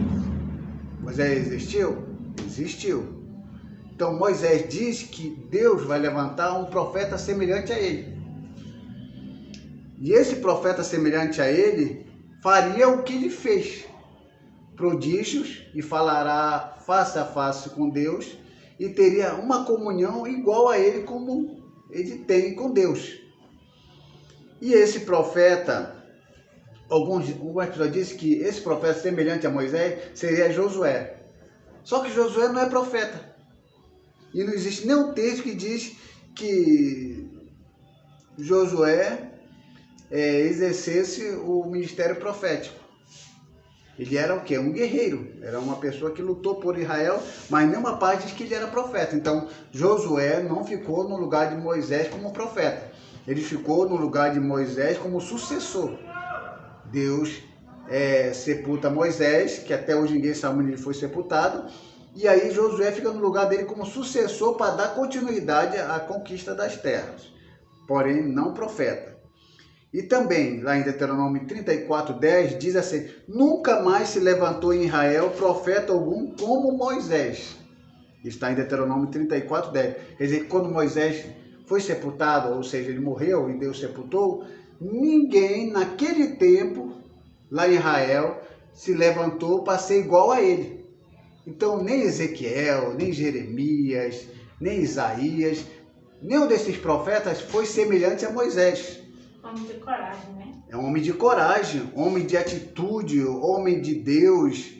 Moisés existiu? Existiu. Então, Moisés diz que Deus vai levantar um profeta semelhante a ele. E esse profeta semelhante a ele faria o que ele fez: prodígios, e falará face a face com Deus, e teria uma comunhão igual a ele como ele tem com Deus. E esse profeta, alguns pessoas dizem que esse profeta semelhante a Moisés seria Josué. Só que Josué não é profeta. E não existe nenhum texto que diz que Josué exercesse o ministério profético. Ele era o quê? Um guerreiro. Era uma pessoa que lutou por Israel, mas nenhuma parte diz que ele era profeta. Então, Josué não ficou no lugar de Moisés como profeta. Ele ficou no lugar de Moisés como sucessor. Deus sepulta Moisés, que até hoje ninguém sabe onde ele foi sepultado, e aí Josué fica no lugar dele como sucessor para dar continuidade à conquista das terras, porém não profeta. E também, lá em Deuteronômio 34:10, diz assim: nunca mais se levantou em Israel profeta algum como Moisés. Está em Deuteronômio 34:10. Quer dizer, que quando Moisés foi sepultado, ou seja, ele morreu e Deus sepultou, ninguém naquele tempo, lá em Israel, se levantou para ser igual a ele. Então, nem Ezequiel, nem Jeremias, nem Isaías, nenhum desses profetas foi semelhante a Moisés. Homem de coragem, né? É um homem de coragem, homem de atitude, homem de Deus,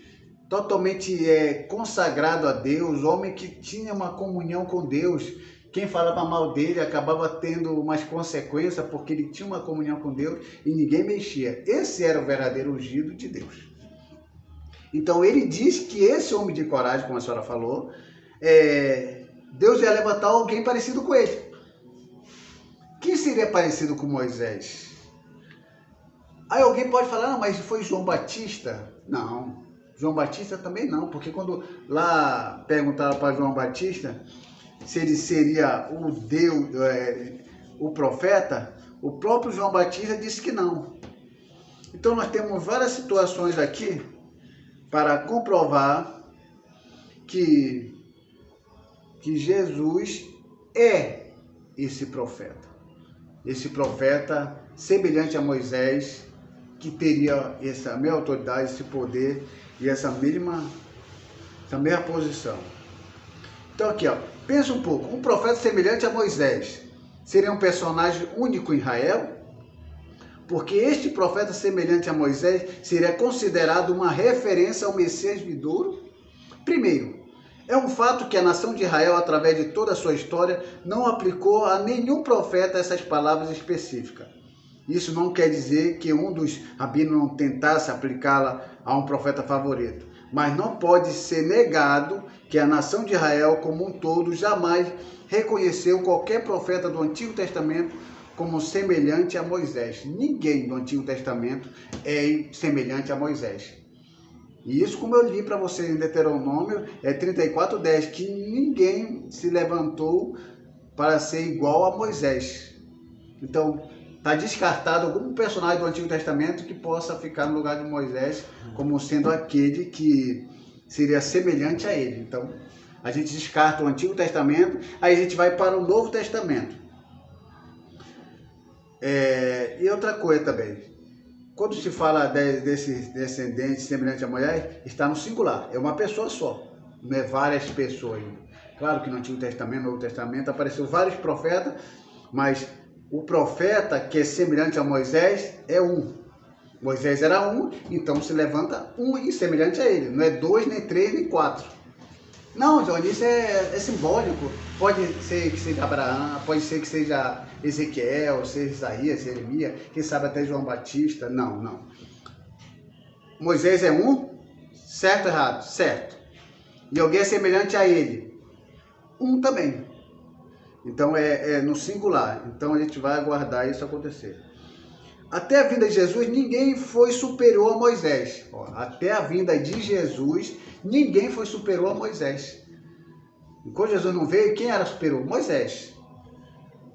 totalmente consagrado a Deus, homem que tinha uma comunhão com Deus. Quem falava mal dele acabava tendo umas consequências, porque ele tinha uma comunhão com Deus e ninguém mexia. Esse era o verdadeiro ungido de Deus. Então ele diz que esse homem de coragem, como a senhora falou, Deus ia levantar alguém parecido com ele. Quem seria parecido com Moisés? Aí alguém pode falar: não, mas foi João Batista? Não, João Batista também não, porque quando lá perguntaram para João Batista se ele seria o Deus, o profeta, o próprio João Batista disse que não. Então nós temos várias situações aqui para comprovar que Jesus é esse profeta semelhante a Moisés, que teria essa mesma autoridade, esse poder e essa mesma posição. Então aqui, pensa um pouco: um profeta semelhante a Moisés seria um personagem único em Israel? Porque este profeta semelhante a Moisés seria considerado uma referência ao Messias vindouro? Primeiro, é um fato que a nação de Israel, através de toda a sua história, não aplicou a nenhum profeta essas palavras específicas. Isso não quer dizer que um dos rabinos não tentasse aplicá-la a um profeta favorito, mas não pode ser negado que a nação de Israel como um todo jamais reconheceu qualquer profeta do Antigo Testamento como semelhante a Moisés. Ninguém do Antigo Testamento é semelhante a Moisés. E isso, como eu li para vocês em Deuteronômio 34:10, que ninguém se levantou para ser igual a Moisés. Então, está descartado algum personagem do Antigo Testamento que possa ficar no lugar de Moisés como sendo aquele que seria semelhante a ele. Então, a gente descarta o Antigo Testamento, aí a gente vai para o Novo Testamento. E outra coisa também. Quando se fala desse descendente semelhante a Moisés, está no singular. É uma pessoa só, não é várias pessoas. Claro que no Antigo Testamento, no Novo Testamento, apareceu vários profetas, mas o profeta que é semelhante a Moisés é um. Moisés era um, então se levanta um e semelhante a ele. Não é 2, nem 3, nem 4. Não, Johnny, isso é simbólico. Pode ser que seja Abraão, pode ser que seja Ezequiel, seja Isaías, Jeremias, quem sabe até João Batista. Não. Moisés é um, certo ou errado? Certo. E alguém é semelhante a ele? Um também. Então é no singular. Então a gente vai aguardar isso acontecer. Até a vinda de Jesus, ninguém foi superior a Moisés. Ó, até a vinda de Jesus, ninguém foi superior a Moisés. Enquanto Jesus não veio, quem era superior? Moisés.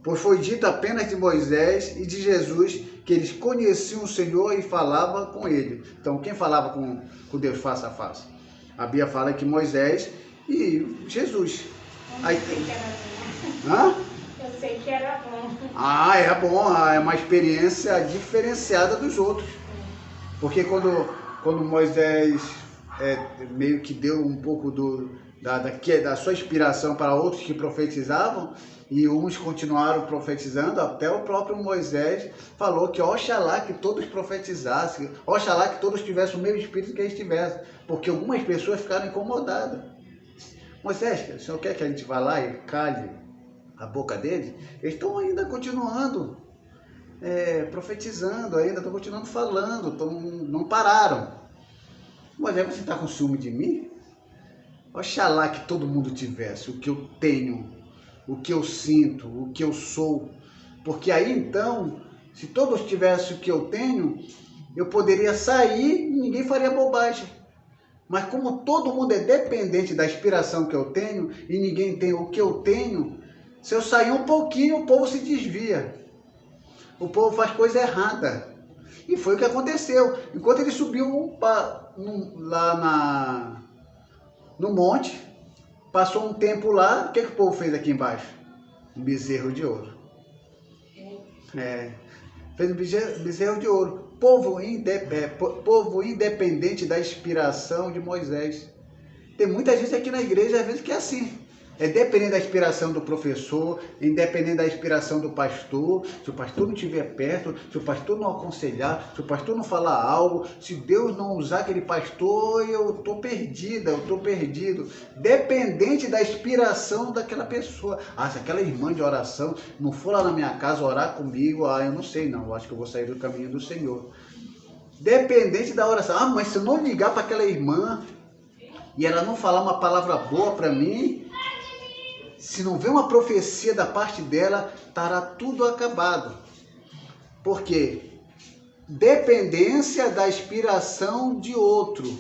Pois foi dito apenas de Moisés e de Jesus que eles conheciam o Senhor e falavam com ele. Então, quem falava com Deus face a face? A Bíblia fala que Moisés e Jesus. Eu sei que era bom. Hã? Eu sei que era bom. Ah, é bom, é uma experiência diferenciada dos outros. Porque quando Moisés meio que deu um pouco da sua inspiração para outros que profetizavam, e uns continuaram profetizando, até o próprio Moisés falou que oxalá que todos profetizassem, oxalá que todos tivessem o mesmo espírito que eles tivessem, porque algumas pessoas ficaram incomodadas. Moisés, o senhor quer que a gente vá lá e cale a boca deles? Eles estão ainda continuando profetizando, ainda estão continuando falando, não pararam. Moisés, você está com ciúme de mim? Oxalá que todo mundo tivesse o que eu tenho, o que eu sinto, o que eu sou. Porque aí então, se todos tivessem o que eu tenho, eu poderia sair e ninguém faria bobagem. Mas como todo mundo é dependente da inspiração que eu tenho e ninguém tem o que eu tenho, se eu sair um pouquinho, o povo se desvia. O povo faz coisa errada. E foi o que aconteceu. Enquanto ele subiu lá no monte, passou um tempo lá, o que o povo fez aqui embaixo? Um bezerro de ouro. Fez um bezerro de ouro. Povo independente da inspiração de Moisés. Tem muita gente aqui na igreja, às vezes, que é assim. É dependendo da inspiração do professor, independente da inspiração do pastor. Se o pastor não estiver perto, se o pastor não aconselhar, se o pastor não falar algo, se Deus não usar aquele pastor, eu estou perdida, eu estou perdido. Dependente da inspiração daquela pessoa. Ah, se aquela irmã de oração não for lá na minha casa orar comigo, eu não sei não, eu acho que eu vou sair do caminho do Senhor. Dependente da oração. Ah, mas se eu não ligar para aquela irmã e ela não falar uma palavra boa para mim, se não vê uma profecia da parte dela, estará tudo acabado. Por quê? Dependência da inspiração de outro.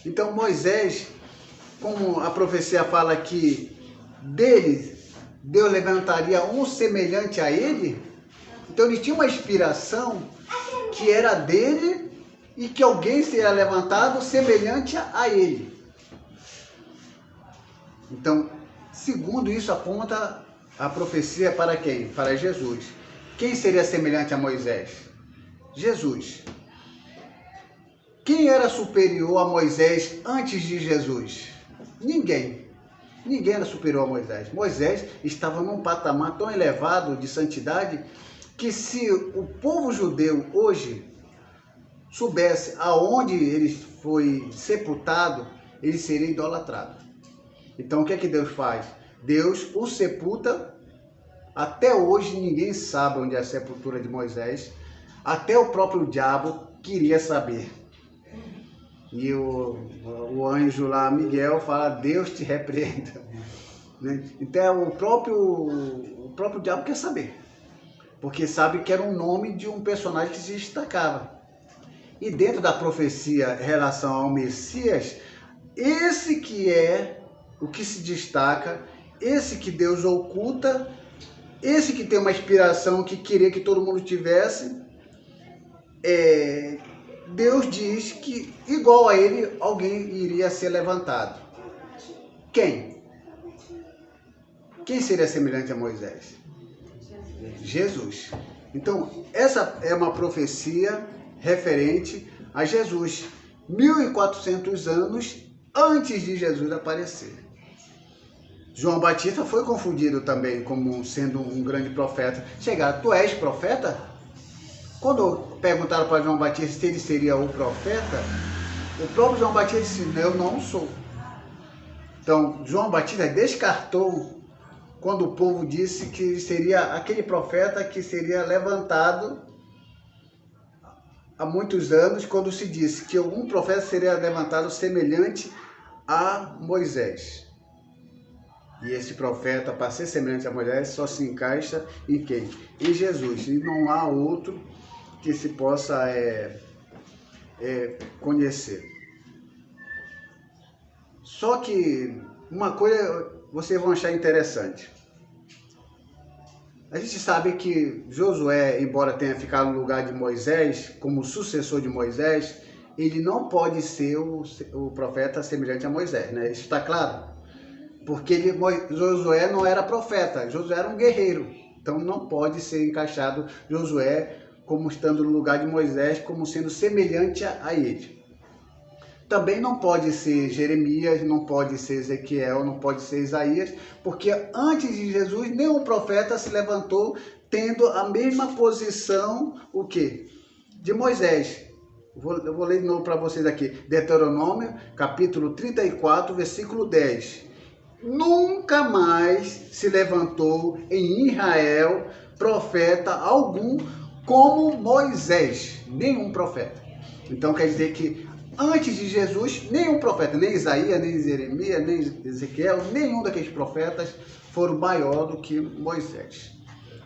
Então Moisés, como a profecia fala que dele, Deus levantaria um semelhante a ele, então ele tinha uma inspiração que era dele e que alguém seria levantado semelhante a ele. Então, segundo isso, aponta a profecia para quem? Para Jesus. Quem seria semelhante a Moisés? Jesus. Quem era superior a Moisés antes de Jesus? Ninguém. Ninguém era superior a Moisés. Moisés estava num patamar tão elevado de santidade que se o povo judeu hoje soubesse aonde ele foi sepultado, ele seria idolatrado. Então, o que é que Deus faz? Deus o sepulta. Até hoje ninguém sabe onde é a sepultura de Moisés. Até o próprio diabo queria saber. E o anjo lá, Miguel, fala, Deus te repreenda. Então, o próprio diabo quer saber. Porque sabe que era um nome de um personagem que se destacava. E dentro da profecia em relação ao Messias, esse que é o que se destaca, esse que Deus oculta, esse que tem uma inspiração que queria que todo mundo tivesse, Deus diz que igual a ele alguém iria ser levantado. Quem? Quem seria semelhante a Moisés? Jesus. Então, essa é uma profecia referente a Jesus, 1400 anos antes de Jesus aparecer. João Batista foi confundido também como sendo um grande profeta. Chegaram, tu és profeta? Quando perguntaram para João Batista se ele seria o profeta, o próprio João Batista disse, eu não sou. Então, João Batista descartou quando o povo disse que seria aquele profeta que seria levantado há muitos anos, quando se disse que algum profeta seria levantado semelhante a Moisés. E esse profeta, para ser semelhante a Moisés, só se encaixa em quem? Em Jesus. E não há outro que se possa conhecer. Só que uma coisa vocês vão achar interessante. A gente sabe que Josué, embora tenha ficado no lugar de Moisés, como sucessor de Moisés, ele não pode ser o profeta semelhante a Moisés, né? Isso está claro? Porque Josué não era profeta, Josué era um guerreiro. Então não pode ser encaixado Josué como estando no lugar de Moisés, como sendo semelhante a ele. Também não pode ser Jeremias, não pode ser Ezequiel, não pode ser Isaías, porque antes de Jesus nenhum profeta se levantou tendo a mesma posição, o quê? De Moisés. Eu vou ler de novo para vocês aqui. Deuteronômio, capítulo 34, versículo 10. Nunca mais se levantou em Israel profeta algum como Moisés. Nenhum profeta. Então quer dizer que antes de Jesus, nenhum profeta, nem Isaías, nem Jeremias, nem Ezequiel, nenhum daqueles profetas foram maior do que Moisés.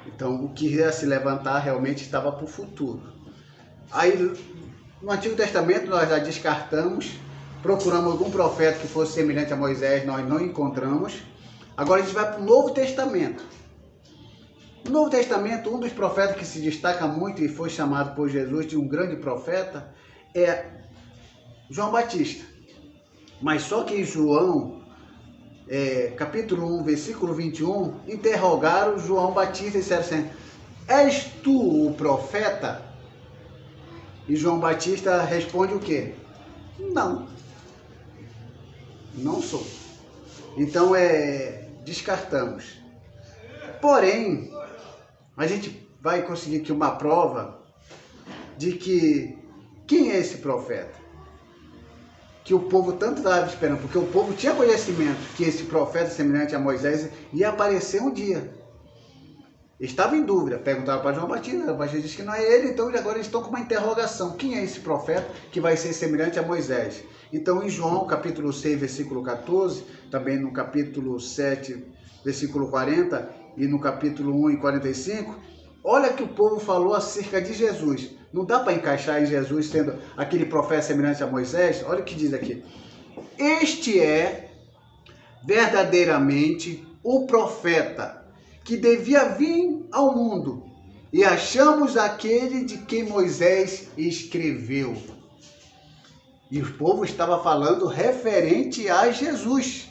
Então, o que ia se levantar realmente estava para o futuro. Aí, no Antigo Testamento, nós já descartamos, procuramos algum profeta que fosse semelhante a Moisés, nós não encontramos. Agora, a gente vai para o Novo Testamento. No Novo Testamento, um dos profetas que se destaca muito e foi chamado por Jesus de um grande profeta é João Batista. Mas só que em João, capítulo 1, versículo 21, interrogaram João Batista e disseram assim: és tu o profeta? E João Batista responde o quê? Não. Não sou. Então, descartamos. Porém, a gente vai conseguir aqui uma prova de que quem é esse profeta? Que o povo tanto estava esperando, porque o povo tinha conhecimento que esse profeta semelhante a Moisés ia aparecer um dia. Estava em dúvida, perguntava para João Batista, o Batista disse que não é ele, então agora eles estão com uma interrogação. Quem é esse profeta que vai ser semelhante a Moisés? Então em João capítulo 6, versículo 14, também no capítulo 7, versículo 40 e no capítulo 1 e 45, olha que o povo falou acerca de Jesus. Não dá para encaixar em Jesus sendo aquele profeta semelhante a Moisés? Olha o que diz aqui. Este é verdadeiramente o profeta que devia vir ao mundo, e achamos aquele de quem Moisés escreveu. E o povo estava falando referente a Jesus.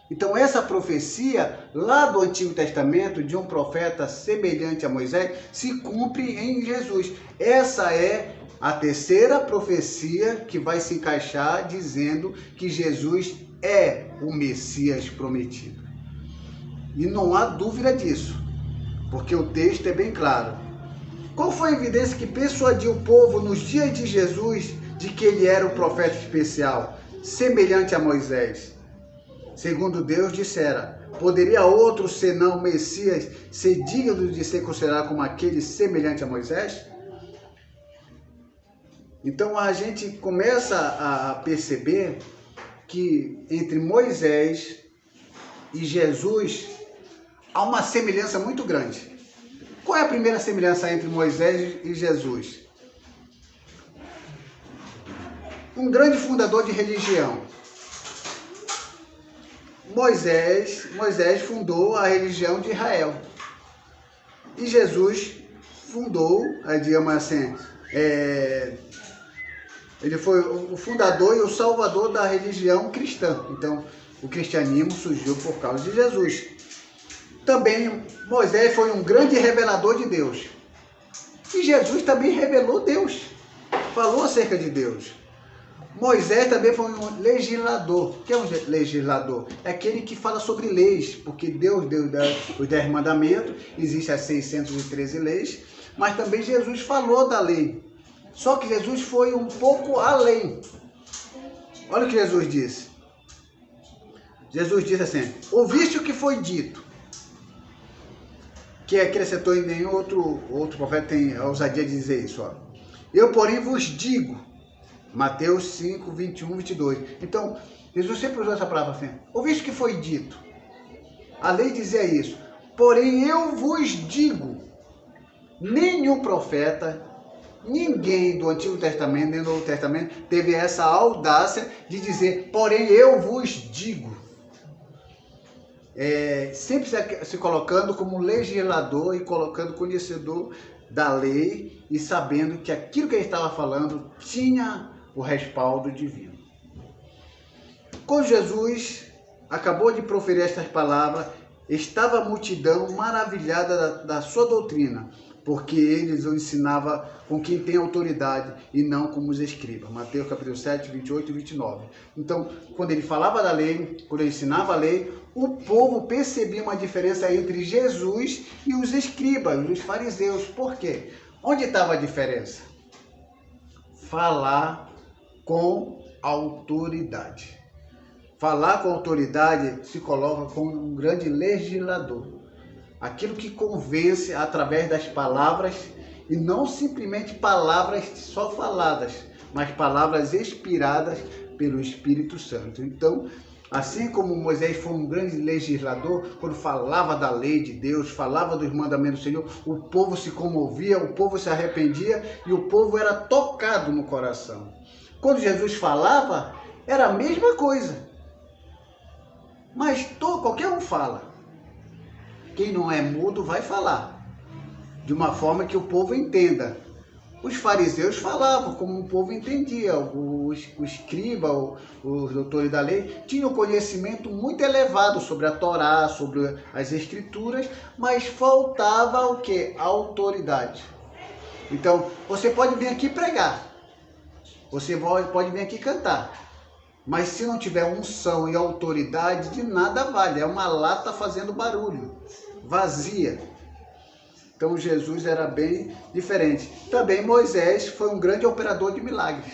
Então essa profecia lá do Antigo Testamento de um profeta semelhante a Moisés se cumpre em Jesus. Essa é a terceira profecia que vai se encaixar dizendo que Jesus é o Messias prometido. E não há dúvida disso, porque o texto é bem claro. Qual foi a evidência que persuadiu o povo nos dias de Jesus de que ele era o profeta especial, semelhante a Moisés? Segundo Deus dissera, poderia outro senão o Messias ser digno de ser considerado como aquele semelhante a Moisés? Então a gente começa a perceber que entre Moisés e Jesus há uma semelhança muito grande. Qual é a primeira semelhança entre Moisés e Jesus? Um grande fundador de religião. Moisés fundou a religião de Israel. E Jesus fundou, digamos assim, ele foi o fundador e o salvador da religião cristã. Então, o cristianismo surgiu por causa de Jesus. Também Moisés foi um grande revelador de Deus. E Jesus também revelou Deus. Falou acerca de Deus. Moisés também foi um legislador. O que é um legislador? É aquele que fala sobre leis, porque Deus deu os 10 mandamentos, existem as 613 leis, mas também Jesus falou da lei. Só que Jesus foi um pouco além. Olha o que Jesus disse. Jesus disse assim: ouviste o que foi dito, que acrescentou em nenhum outro profeta tem a ousadia de dizer isso. Ó. Eu, porém, vos digo, Mateus 5, 21, 22. Então, Jesus sempre usou essa palavra assim, ouviste o que foi dito. A lei dizia isso. Porém, eu vos digo, nenhum profeta, ninguém do Antigo Testamento, nem do Novo Testamento, teve essa audácia de dizer, porém, eu vos digo. Sempre se colocando como legislador e colocando conhecedor da lei e sabendo que aquilo que ele estava falando tinha o respaldo divino. Quando Jesus acabou de proferir estas palavras, estava a multidão maravilhada da sua doutrina, porque ele o ensinava com quem tem autoridade e não como os escribas. Mateus capítulo 7, 28 e 29. Então, quando ele falava da lei, quando ele ensinava a lei, o povo percebia uma diferença entre Jesus e os escribas, os fariseus. Por quê? Onde estava a diferença? Falar com autoridade. Falar com autoridade se coloca como um grande legislador. Aquilo que convence através das palavras, e não simplesmente palavras só faladas, mas palavras inspiradas pelo Espírito Santo. Então, assim como Moisés foi um grande legislador, quando falava da lei de Deus, falava dos mandamentos do Senhor, o povo se comovia, o povo se arrependia e o povo era tocado no coração. Quando Jesus falava, era a mesma coisa. Mas qualquer um fala. Quem não é mudo vai falar, de uma forma que o povo entenda. Os fariseus falavam como o povo entendia. O escriba, os doutores da lei, tinham conhecimento muito elevado sobre a Torá, sobre as escrituras, mas faltava o quê? A autoridade. Então, você pode vir aqui pregar, você pode vir aqui cantar, mas se não tiver unção e autoridade, de nada vale. É uma lata fazendo barulho, vazia. Então Jesus era bem diferente. Também Moisés foi um grande operador de milagres.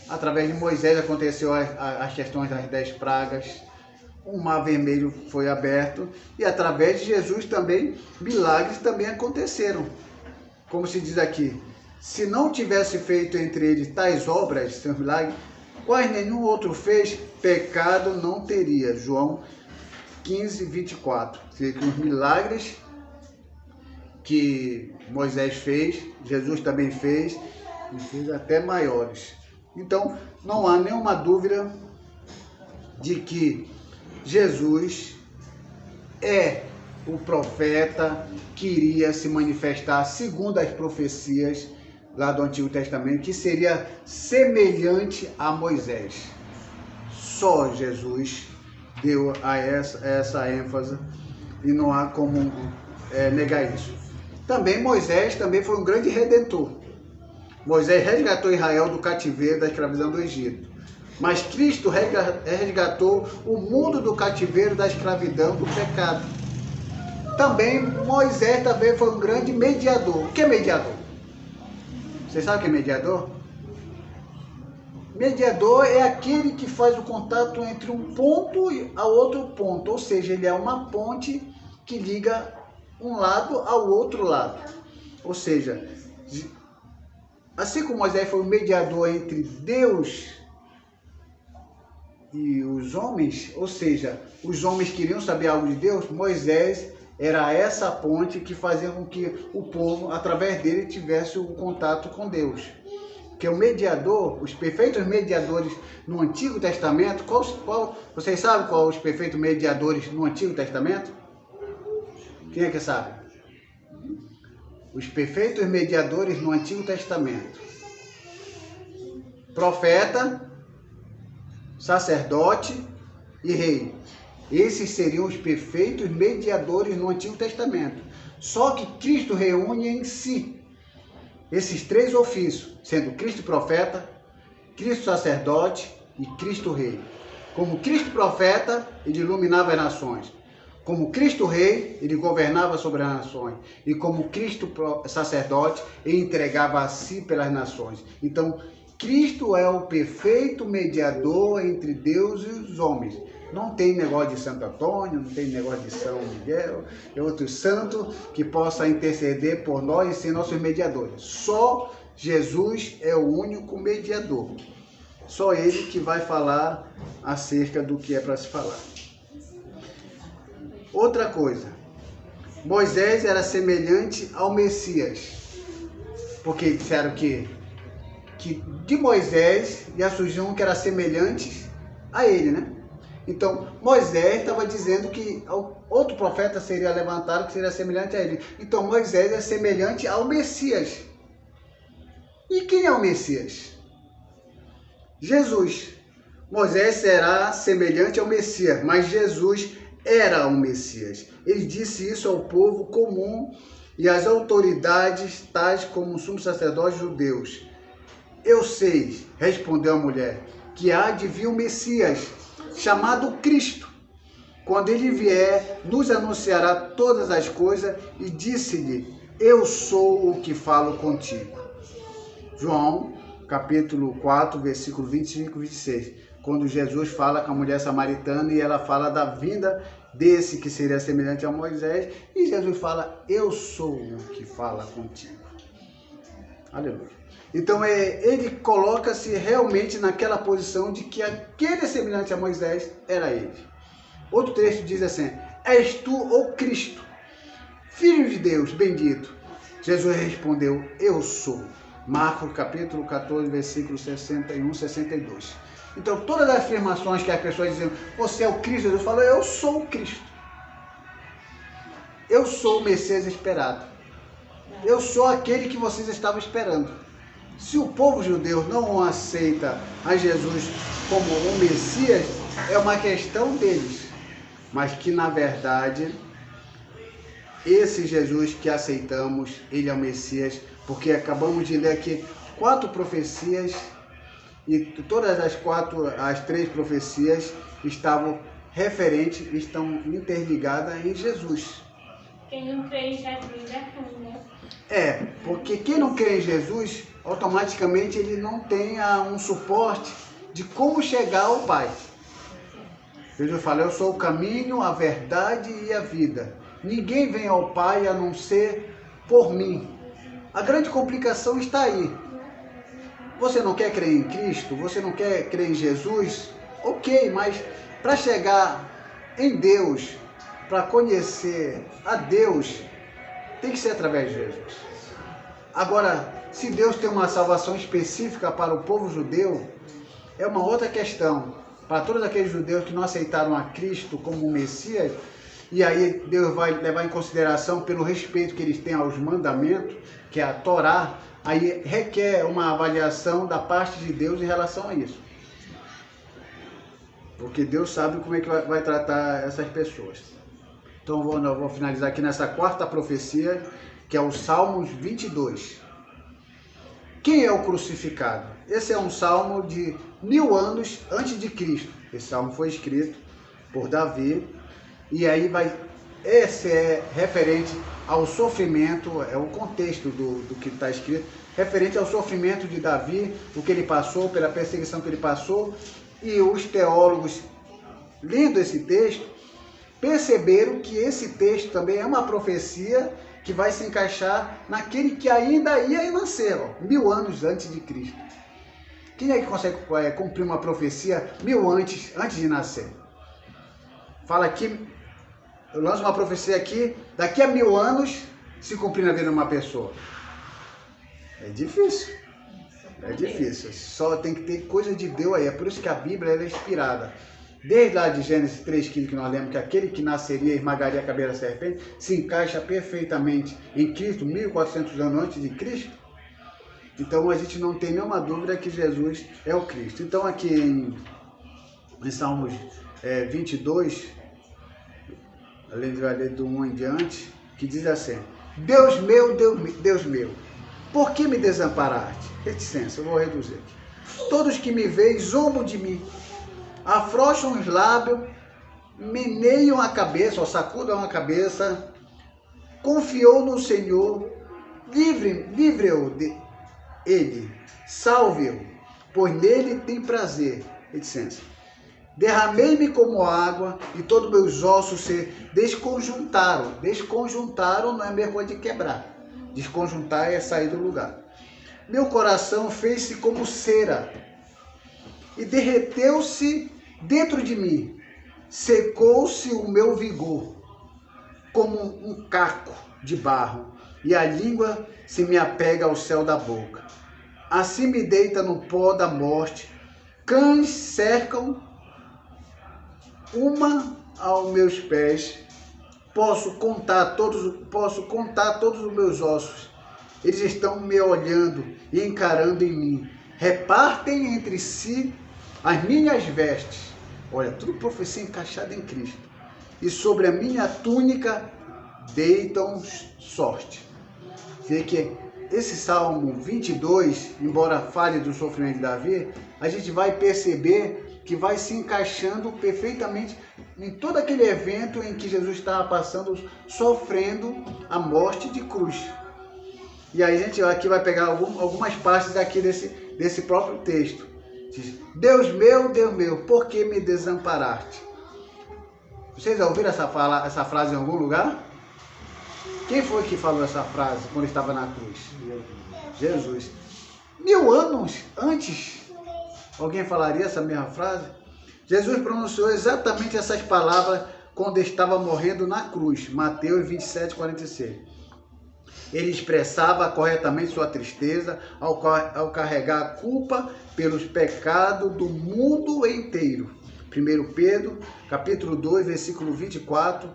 Através de Moisés aconteceu as questões das 10 pragas. O mar vermelho foi aberto. E através de Jesus também, milagres também aconteceram. Como se diz aqui, se não tivesse feito entre eles tais obras, seus milagres, quais nenhum outro fez, pecado não teria. João 15, 24. Ou seja, que os milagres que Moisés fez, Jesus também fez, e fez até maiores. Então, não há nenhuma dúvida de que Jesus é o profeta que iria se manifestar segundo as profecias lá do Antigo Testamento, que seria semelhante a Moisés. Só Jesus deu a essa ênfase e não há como negar isso. Também Moisés também foi um grande redentor. Moisés resgatou Israel do cativeiro, da escravidão do Egito. Mas Cristo resgatou o mundo do cativeiro, da escravidão, do pecado. Também Moisés também foi um grande mediador. O que é mediador? Você sabe o que é mediador? Mediador é aquele que faz o contato entre um ponto e outro ponto. Ou seja, ele é uma ponte que liga um lado ao outro lado. Ou seja, assim como Moisés foi o mediador entre Deus e os homens, ou seja, os homens queriam saber algo de Deus, Moisés era essa ponte que fazia com que o povo, através dele, tivesse o contato com Deus. Porque o mediador, os perfeitos mediadores no Antigo Testamento, vocês sabem qual os perfeitos mediadores no Antigo Testamento? Quem é que sabe? Os perfeitos mediadores no Antigo Testamento. Profeta, sacerdote e rei. Esses seriam os perfeitos mediadores no Antigo Testamento. Só que Cristo reúne em si esses três ofícios, sendo Cristo profeta, Cristo sacerdote e Cristo rei. Como Cristo profeta, ele iluminava as nações. Como Cristo rei, ele governava sobre as nações. E como Cristo sacerdote, ele entregava a si pelas nações. Então, Cristo é o perfeito mediador entre Deus e os homens. Não tem negócio de Santo Antônio, não tem negócio de São Miguel, é outro santo que possa interceder por nós e ser nossos mediadores. Só Jesus é o único mediador. Só ele que vai falar acerca do que é para se falar. Outra coisa, Moisés era semelhante ao Messias, porque disseram que de Moisés ia surgir um que era semelhante a ele, né? Então, Moisés estava dizendo que outro profeta seria levantado que seria semelhante a ele. Então, Moisés é semelhante ao Messias. E quem é o Messias? Jesus. Moisés será semelhante ao Messias, mas Jesus era o Messias. Ele disse isso ao povo comum e às autoridades, tais como os sumos sacerdotes judeus. Eu sei, respondeu a mulher, que há de vir o Messias, chamado Cristo. Quando ele vier, nos anunciará todas as coisas e disse-lhe, eu sou o que falo contigo. João, capítulo 4, versículo 25 e 26. Quando Jesus fala com a mulher samaritana e ela fala da vinda desse que seria semelhante a Moisés, e Jesus fala, eu sou o que fala contigo. Aleluia. Então ele coloca-se realmente naquela posição de que aquele semelhante a Moisés era ele. Outro texto diz assim, és tu o Cristo, Filho de Deus, bendito. Jesus respondeu, eu sou. Marcos capítulo 14, versículo 61, 62. Então todas as afirmações que as pessoas dizem, você é o Cristo, Jesus falou, eu sou o Cristo. Eu sou o Messias esperado. Eu sou aquele que vocês estavam esperando. Se o povo judeu não aceita a Jesus como o Messias, é uma questão deles. Mas que, na verdade, esse Jesus que aceitamos, ele é o Messias, porque acabamos de ler aqui 4 profecias, e todas as 3 profecias estão interligadas em Jesus. Quem não crê em Jesus é ruim, né? Porque quem não crê em Jesus, automaticamente ele não tem um suporte de como chegar ao Pai. Jesus fala, eu sou o caminho, a verdade e a vida. Ninguém vem ao Pai a não ser por mim. A grande complicação está aí. Você não quer crer em Cristo? Você não quer crer em Jesus? Ok, mas para chegar em Deus, para conhecer a Deus, tem que ser através de Jesus. Agora, se Deus tem uma salvação específica para o povo judeu, é uma outra questão. Para todos aqueles judeus que não aceitaram a Cristo como Messias, e aí Deus vai levar em consideração pelo respeito que eles têm aos mandamentos, que é a Torá, aí requer uma avaliação da parte de Deus em relação a isso. Porque Deus sabe como é que vai tratar essas pessoas. Então eu vou finalizar aqui nessa 4ª profecia, que é o Salmos 22. Quem é o crucificado? Esse é um salmo de 1000 anos antes de Cristo. Esse salmo foi escrito por Davi. E aí esse é referente ao sofrimento, é o contexto do que está escrito, referente ao sofrimento de Davi, o que ele passou, pela perseguição que ele passou. E os teólogos, lendo esse texto, perceberam que esse texto também é uma profecia que vai se encaixar naquele que ainda ia nascer, 1000 anos antes de Cristo. Quem é que consegue cumprir uma profecia 1000 antes de nascer? Fala aqui, eu lanço uma profecia aqui, daqui a 1000 anos se cumprir na vida de uma pessoa. É difícil. É difícil. Só tem que ter coisa de Deus aí. É por isso que a Bíblia é inspirada. Desde lá de Gênesis 3,15 que nós lemos que aquele que nasceria e esmagaria a cabeça da serpente se encaixa perfeitamente em Cristo, 1400 anos antes de Cristo. Então a gente não tem nenhuma dúvida que Jesus é o Cristo. Então aqui em Salmos 22, além de ler do 1 em diante, que diz assim, Deus meu, Deus meu, por que me desamparaste? Reticência, eu vou reduzir aqui. Todos que me veem zombam de mim, afrouxam os lábios, meneiam a cabeça, ou sacudam a cabeça, confiou no Senhor, livre-o ele, salve-o, pois nele tem prazer. Reticência. Derramei-me como água e todos meus ossos se desconjuntaram. Desconjuntaram não é a mesma coisa de quebrar. Desconjuntar é sair do lugar. Meu coração fez-se como cera e derreteu-se dentro de mim. Secou-se o meu vigor. como um caco de barro, e a língua se me apega ao céu da boca. Assim me deita no pó da morte, cães cercam uma aos meus pés. Posso contar todos os meus ossos. Eles estão me olhando e encarando em mim. Repartem entre si as minhas vestes. Olha, tudo profecia encaixada em Cristo. E sobre a minha túnica deitam sorte. Vê que esse Salmo 22, embora fale do sofrimento de Davi, a gente vai perceber que vai se encaixando perfeitamente em todo aquele evento em que Jesus estava passando, sofrendo a morte de cruz. E aí a gente aqui vai pegar algumas partes daqui desse próprio texto. Diz: Deus meu, por que me desamparaste? Vocês já ouviram essa frase em algum lugar? Quem foi que falou essa frase quando estava na cruz? Jesus. 1000 anos antes, alguém falaria essa mesma frase? Jesus pronunciou exatamente essas palavras quando estava morrendo na cruz. Mateus 27, 46. Ele expressava corretamente sua tristeza ao carregar a culpa pelos pecados do mundo inteiro. 1 Pedro, capítulo 2, versículo 24,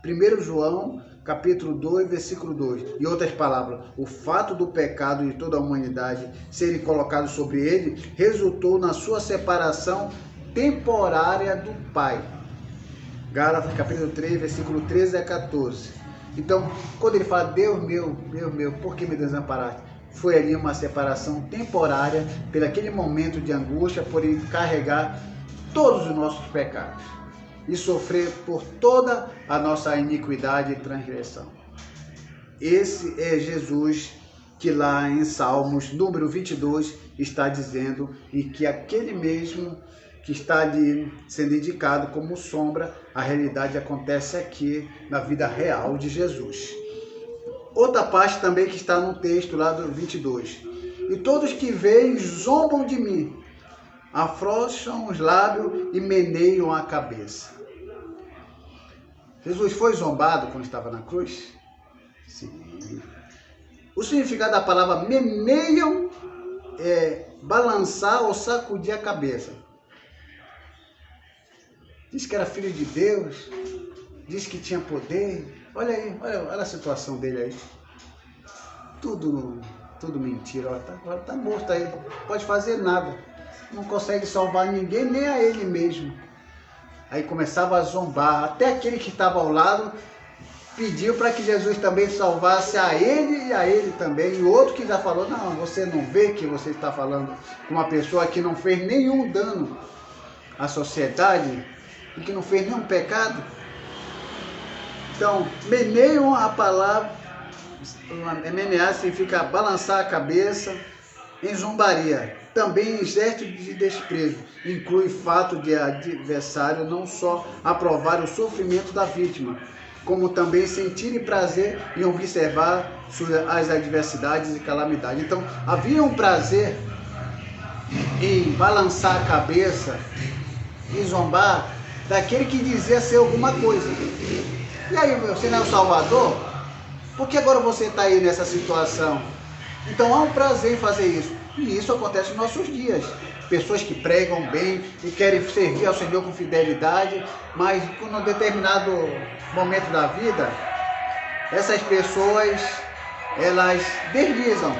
1 João, capítulo 2, versículo 2. Em outras palavras, o fato do pecado de toda a humanidade serem colocados sobre ele resultou na sua separação temporária do Pai. Gálatas, capítulo 3, versículo 13 a 14. Então, quando ele fala, Deus meu, por que me desamparaste? Foi ali uma separação temporária, pelo aquele momento de angústia, por ele carregar todos os nossos pecados e sofrer por toda a nossa iniquidade e transgressão. Esse é Jesus que lá em Salmos, número 22, está dizendo, e que aquele mesmo que está ali sendo indicado como sombra, a realidade acontece aqui na vida real de Jesus. Outra parte também que está no texto lá do 22. E todos que veem zombam de mim, afrouxam os lábios e meneiam a cabeça. Jesus foi zombado quando estava na cruz? Sim. O significado da palavra meneiam é balançar ou sacudir a cabeça. Diz que era filho de Deus, diz que tinha poder. Olha aí, olha a situação dele aí. Tudo mentira. Agora tá morto aí, não pode fazer nada. Não consegue salvar ninguém, nem a ele mesmo. Aí começava a zombar. Até aquele que estava ao lado pediu para que Jesus também salvasse a ele e a ele também. E o outro que já falou, não, você não vê que você está falando com uma pessoa que não fez nenhum dano à sociedade e que não fez nenhum pecado? Então, meneiam a palavra, menear significa balançar a cabeça, em zombaria. Também em gesto de desprezo, inclui fato de adversário não só aprovar o sofrimento da vítima, como também sentir prazer em observar as adversidades e calamidades. Então, havia um prazer em balançar a cabeça e zombar daquele que dizia ser alguma coisa. E aí, você não é o Salvador? Por que agora você está aí nessa situação? Então há um prazer em fazer isso. E isso acontece nos nossos dias. Pessoas que pregam bem e querem servir ao Senhor com fidelidade, mas em um determinado momento da vida, essas pessoas, elas deslizam.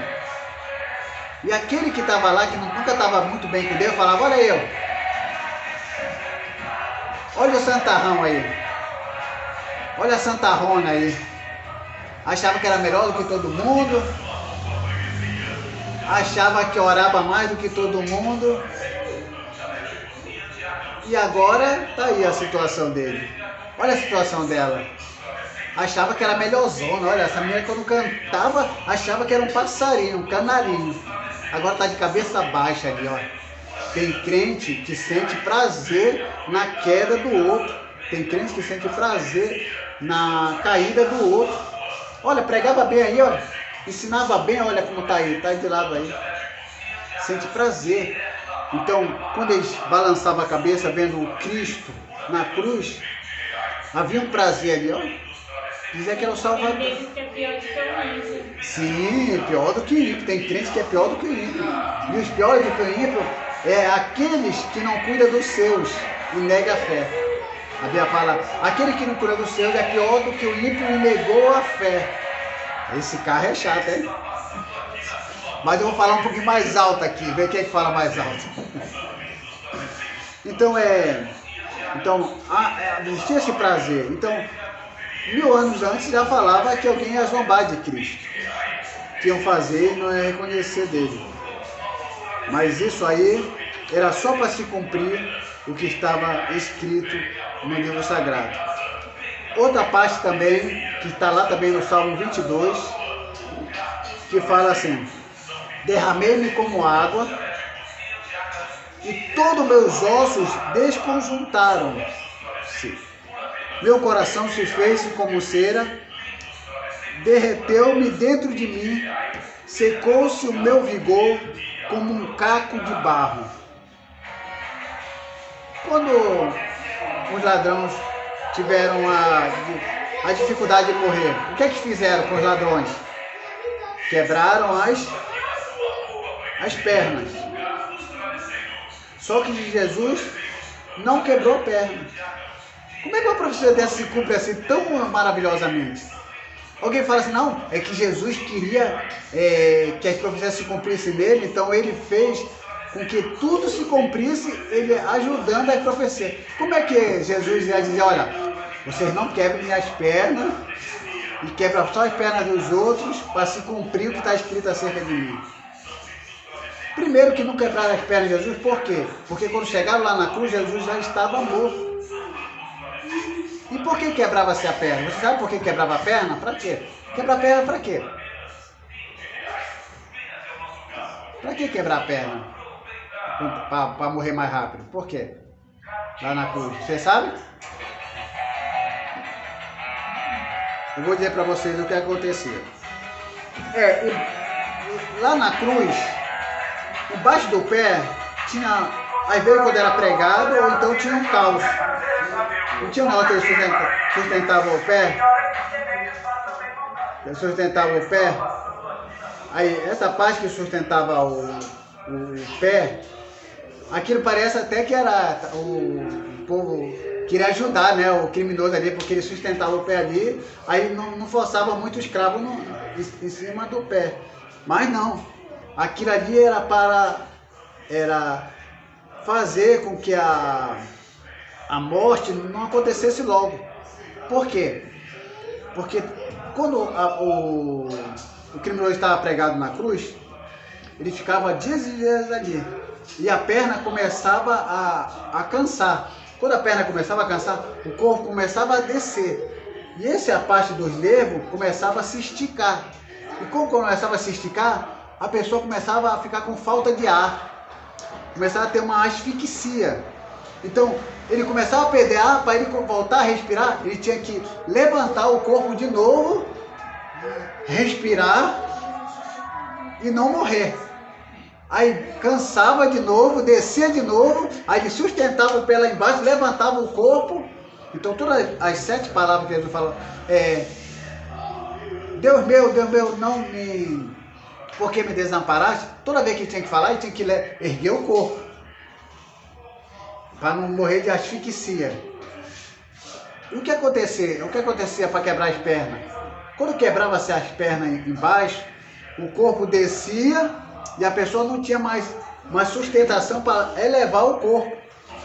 E aquele que estava lá, que nunca estava muito bem com Deus, falava, olha eu. Olha o santarrão aí. Olha a santarrona aí. Achava que era melhor do que todo mundo. Achava que orava mais do que todo mundo. E agora tá aí a situação dele. Olha a situação dela. Achava que era melhorzona. Olha, essa menina quando cantava, achava que era um passarinho, um canarinho. Agora tá de cabeça baixa ali, ó. Tem crente que sente prazer na queda do outro. Tem crente que sente prazer na caída do outro. Olha, pregava bem aí, olha. Ensinava bem, olha como tá aí, tá de lado aí. Sente prazer. Então, quando eles balançavam a cabeça vendo o Cristo na cruz, havia um prazer ali, ó. Dizia que era o Salvador. Tem deles que é pior do que o ímpio. Sim, pior do que ímpio. Tem crente que é pior do que ímpio. E os piores do que ímpio é aqueles que não cuidam dos seus e nega a fé. A Bíblia fala, aquele que não cuida dos seus é pior do que o ímpio e negou a fé. Esse carro é chato, hein? Mas eu vou falar um pouquinho mais alto aqui, ver quem é que fala mais alto. Então existia esse prazer. Então, 1000 anos antes já falava que alguém ia zombar de Cristo. Que iam fazer e não ia reconhecer dele. Mas isso aí era só para se cumprir o que estava escrito no livro sagrado. Outra parte também, que está lá também no Salmo 22, que fala assim, derramei-me como água e todos meus ossos desconjuntaram-se. Meu coração se fez como cera, derreteu-me dentro de mim, secou-se o meu vigor como um caco de barro. Quando os ladrões tiveram a dificuldade de morrer, o que é que fizeram com os ladrões? Quebraram as pernas. Só que Jesus não quebrou a perna. Como é que uma profecia dessa se cumpre assim tão maravilhosamente? Alguém fala assim, não, é que Jesus queria que a profecia se cumprisse nele, então ele fez com que tudo se cumprisse, ele ajudando a profecia. Como é que Jesus ia dizer, olha, vocês não quebrem minhas pernas e quebram só as pernas dos outros para se cumprir o que está escrito acerca de mim? Primeiro que não quebraram as pernas de Jesus, por quê? Porque quando chegaram lá na cruz, Jesus já estava morto. E por que quebrava-se a perna? Você sabe por que quebrava a perna? Para quê? Quebrar a perna para quê? Para que quebrar a perna? Para morrer mais rápido. Por quê? Lá na cruz. Você sabe? Eu vou dizer para vocês o que acontecia. Lá na cruz, embaixo do pé, tinha, às vezes quando era pregado, ou então tinha um calço. Não tinha um negócio que ele sustentava o pé? Ele sustentava o pé. Aí, essa parte que sustentava o pé, aquilo parece até que era o povo queria ajudar, né, o criminoso ali, porque ele sustentava o pé ali, aí não forçava muito o escravo em cima do pé. Mas não, aquilo ali era fazer com que a morte não acontecesse logo. Por quê? Porque quando o criminoso estava pregado na cruz, ele ficava dias e dias ali. E a perna começava a cansar. Quando a perna começava a cansar, o corpo começava a descer. E essa parte dos nervos começava a se esticar. E como começava a se esticar, a pessoa começava a ficar com falta de ar. Começava a ter uma asfixia. Então, ele começava a perder ar, para ele voltar a respirar, ele tinha que levantar o corpo de novo, respirar e não morrer. Aí cansava de novo, descia de novo, aí ele sustentava o pé lá embaixo, levantava o corpo. Então todas as 7 palavras que Jesus falou, Deus meu, não me... Por que me desamparaste? Toda vez que ele tinha que falar, ele tinha que erguer o corpo, para não morrer de asfixia. E o que acontecia para quebrar as pernas? Quando quebrava-se as pernas embaixo, o corpo descia, e a pessoa não tinha mais uma sustentação para elevar o corpo.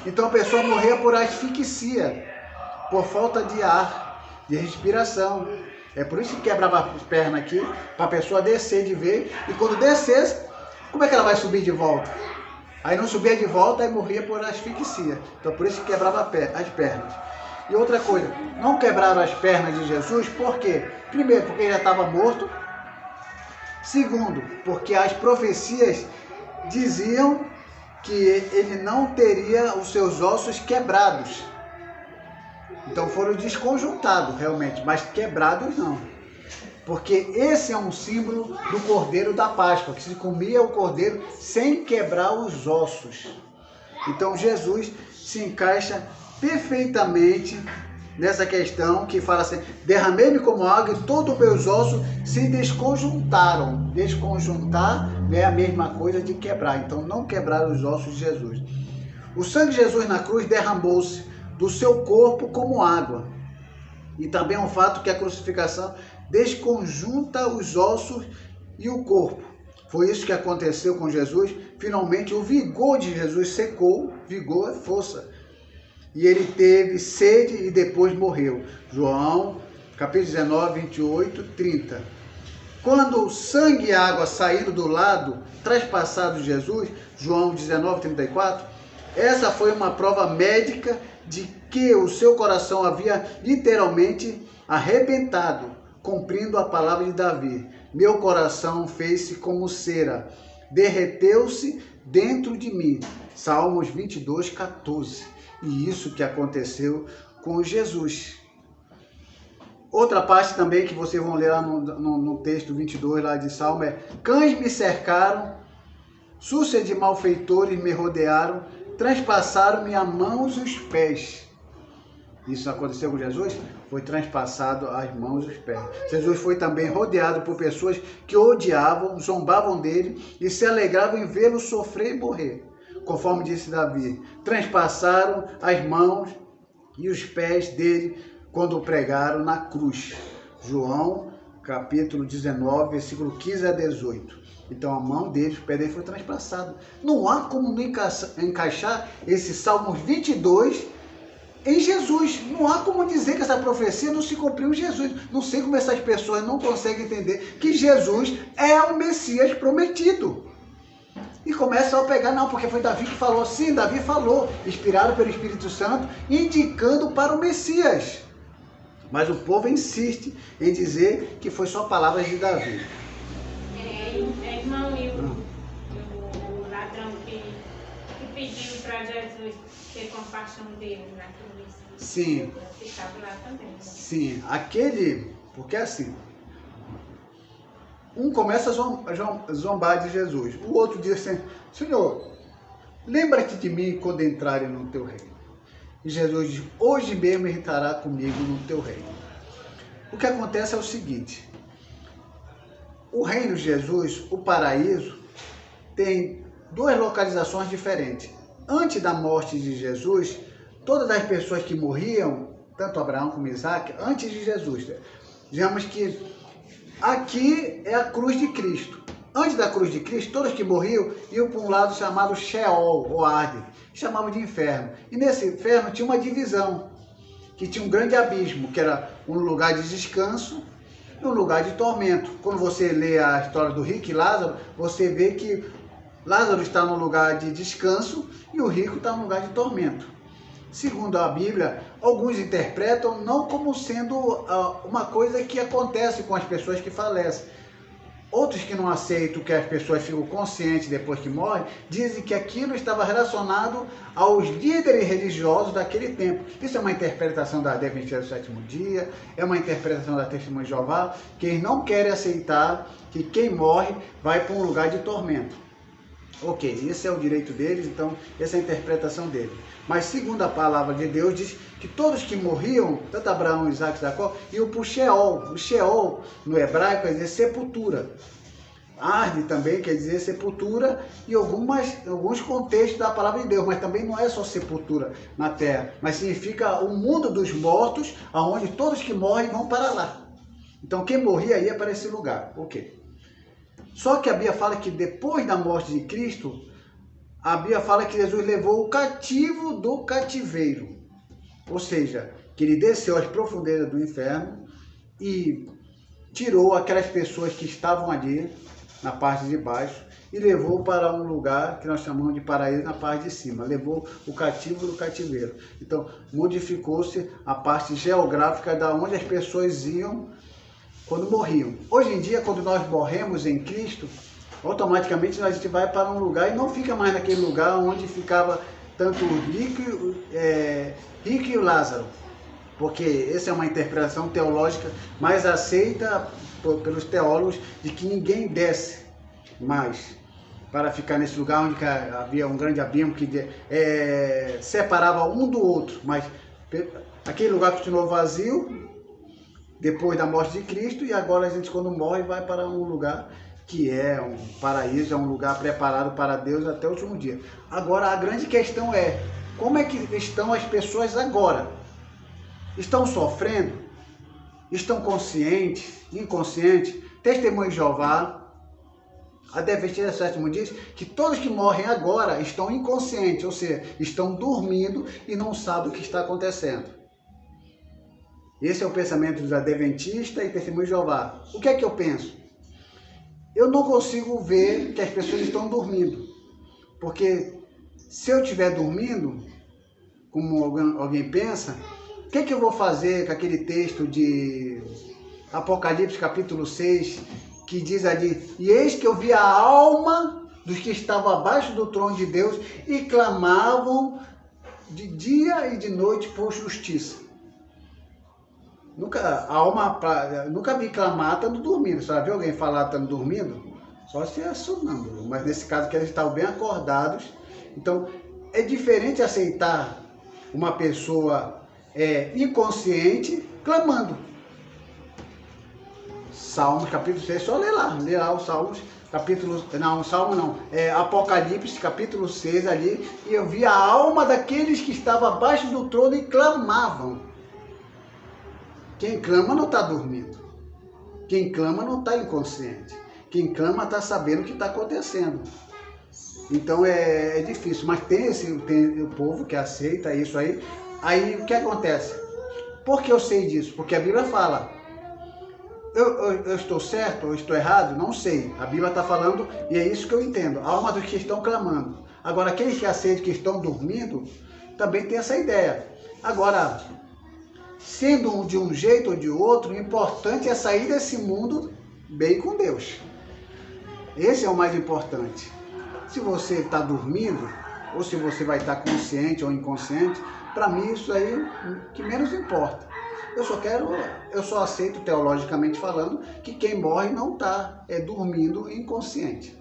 Então a pessoa morria por asfixia, por falta de ar, de respiração. É por isso que quebrava as pernas aqui, para a pessoa descer de vez. E quando descesse, como é que ela vai subir de volta? Aí não subia de volta e morria por asfixia. Então por isso que quebrava as pernas. E outra coisa, não quebraram as pernas de Jesus, por quê? Primeiro, porque ele já estava morto. Segundo, porque as profecias diziam que ele não teria os seus ossos quebrados. Então foram desconjuntados realmente, mas quebrados não. Porque esse é um símbolo do Cordeiro da Páscoa, que se comia o Cordeiro sem quebrar os ossos. Então Jesus se encaixa perfeitamente nessa questão que fala assim, derramei-me como água e todos os meus ossos se desconjuntaram. Desconjuntar é a mesma coisa de quebrar, então não quebrar os ossos de Jesus. O sangue de Jesus na cruz derramou-se do seu corpo como água. E também é um fato que a crucificação desconjunta os ossos e o corpo. Foi isso que aconteceu com Jesus. Finalmente o vigor de Jesus secou, vigor é força. E ele teve sede e depois morreu. João, capítulo 19, 28, 30. Quando o sangue e a água saíram do lado traspassado de Jesus, João 19, 34, essa foi uma prova médica de que o seu coração havia literalmente arrebentado, cumprindo a palavra de Davi. Meu coração fez-se como cera, derreteu-se dentro de mim. Salmos 22, 14. E isso que aconteceu com Jesus. Outra parte também que vocês vão ler lá no texto 22 lá de Salmo é: cães me cercaram, súcia de malfeitores me rodearam, transpassaram-me a mãos e os pés. Isso aconteceu com Jesus? Foi transpassado as mãos e os pés. Jesus foi também rodeado por pessoas que o odiavam, zombavam dele e se alegravam em vê-lo sofrer e morrer. Conforme disse Davi, transpassaram as mãos e os pés dele quando o pregaram na cruz. João, capítulo 19, versículo 15 a 18. Então a mão dele, os pés dele foi transpassado. Não há como não encaixar esse Salmos 22 em Jesus. Não há como dizer que essa profecia não se cumpriu em Jesus. Não sei como essas pessoas não conseguem entender que Jesus é o Messias prometido. E começam a pegar, não, porque foi Davi que falou. Sim, Davi falou, inspirado pelo Espírito Santo, indicando para o Messias. Mas o povo insiste em dizer que foi só palavras de Davi. Irmão, e o ladrão que pediu para Jesus ter compaixão dele na cruz. Sim. Ficava lá também. Né? Sim, aquele, porque assim, um começa a zombar de Jesus, o outro diz assim, Senhor, lembra-te de mim quando entrarem no teu reino. E Jesus diz, hoje mesmo estará comigo no teu reino. O que acontece é o seguinte, o reino de Jesus, o paraíso, tem duas localizações diferentes. Antes da morte de Jesus, todas as pessoas que morriam, tanto Abraão como Isaac, antes de Jesus, digamos que aqui é a cruz de Cristo. Antes da cruz de Cristo, todos que morriam iam para um lado chamado Sheol, ou Hades, chamavam de inferno. E nesse inferno tinha uma divisão, que tinha um grande abismo, que era um lugar de descanso e um lugar de tormento. Quando você lê a história do rico e Lázaro, você vê que Lázaro está no lugar de descanso e o rico está no lugar de tormento. Segundo a Bíblia, alguns interpretam não como sendo uma coisa que acontece com as pessoas que falecem. Outros que não aceitam que as pessoas ficam conscientes depois que morrem, dizem que aquilo estava relacionado aos líderes religiosos daquele tempo. Isso é uma interpretação da Adventista do Sétimo Dia, é uma interpretação da Testemunha de Jeová, que eles não querem aceitar que quem morre vai para um lugar de tormento. Ok, esse é o direito deles, então essa é a interpretação deles. Mas segundo a palavra de Deus, diz que todos que morriam, tanto Abraão, Isaac e Jacó, iam para o Sheol. O Sheol, no hebraico, quer dizer sepultura. Arde também quer dizer sepultura e alguns contextos da palavra de Deus, mas também não é só sepultura na terra, mas significa o mundo dos mortos, onde todos que morrem vão para lá. Então quem morria ia para esse lugar, ok. Só que a Bíblia fala que depois da morte de Cristo, a Bíblia fala que Jesus levou o cativo do cativeiro. Ou seja, que ele desceu às profundezas do inferno e tirou aquelas pessoas que estavam ali, na parte de baixo, e levou para um lugar que nós chamamos de paraíso na parte de cima. Levou o cativo do cativeiro. Então, modificou-se a parte geográfica da onde as pessoas iam quando morriam. Hoje em dia, quando nós morremos em Cristo, automaticamente a gente vai para um lugar e não fica mais naquele lugar onde ficava tanto o rico e o Lázaro. Porque essa é uma interpretação teológica mais aceita pelos teólogos, de que ninguém desce mais para ficar nesse lugar onde havia um grande abismo que separava um do outro, mas Aquele lugar continuou vazio depois da morte de Cristo, e agora a gente, quando morre, vai para um lugar que é um paraíso, é um lugar preparado para Deus até o último dia. Agora, a grande questão é, como é que estão as pessoas agora? Estão sofrendo? Estão conscientes? Inconscientes? Testemunho de Jeová, a Adventista do Sétimo diz que todos que morrem agora estão inconscientes, ou seja, estão dormindo e não sabem o que está acontecendo. Esse é o pensamento dos Adventistas e Testemunho de Jeová. O que é que eu penso? Eu não consigo ver que as pessoas estão dormindo, porque se eu estiver dormindo, como alguém pensa, o que é que eu vou fazer com aquele texto de Apocalipse capítulo 6, que diz ali: e eis que eu vi a alma dos que estavam abaixo do trono de Deus e clamavam de dia e de noite por justiça. Nunca vi clamar estando dormindo. Você já viu alguém falar estando dormindo? Só se é sonâmbulo. Mas nesse caso que eles estavam bem acordados. Então, é diferente aceitar uma pessoa inconsciente clamando. Salmos capítulo 6, só lê lá os Salmos, capítulo, não, Salmo não, Apocalipse capítulo 6 ali, e eu vi a alma daqueles que estavam abaixo do trono e clamavam. Quem clama não está dormindo, quem clama não está inconsciente, quem clama está sabendo o que está acontecendo. Então é difícil, mas tem o povo que aceita isso aí. Aí o que acontece? Por que eu sei disso? Porque a Bíblia fala. Eu estou certo ou estou errado? Não sei. A Bíblia está falando e é isso que eu entendo. A alma dos que estão clamando. Agora, aqueles que aceitam que estão dormindo, também tem essa ideia. Agora, sendo de um jeito ou de outro, o importante é sair desse mundo bem com Deus. Esse é o mais importante. Se você está dormindo, ou se você vai estar consciente ou inconsciente, para mim isso aí que menos importa. Eu só aceito, teologicamente falando, que quem morre não está dormindo inconsciente.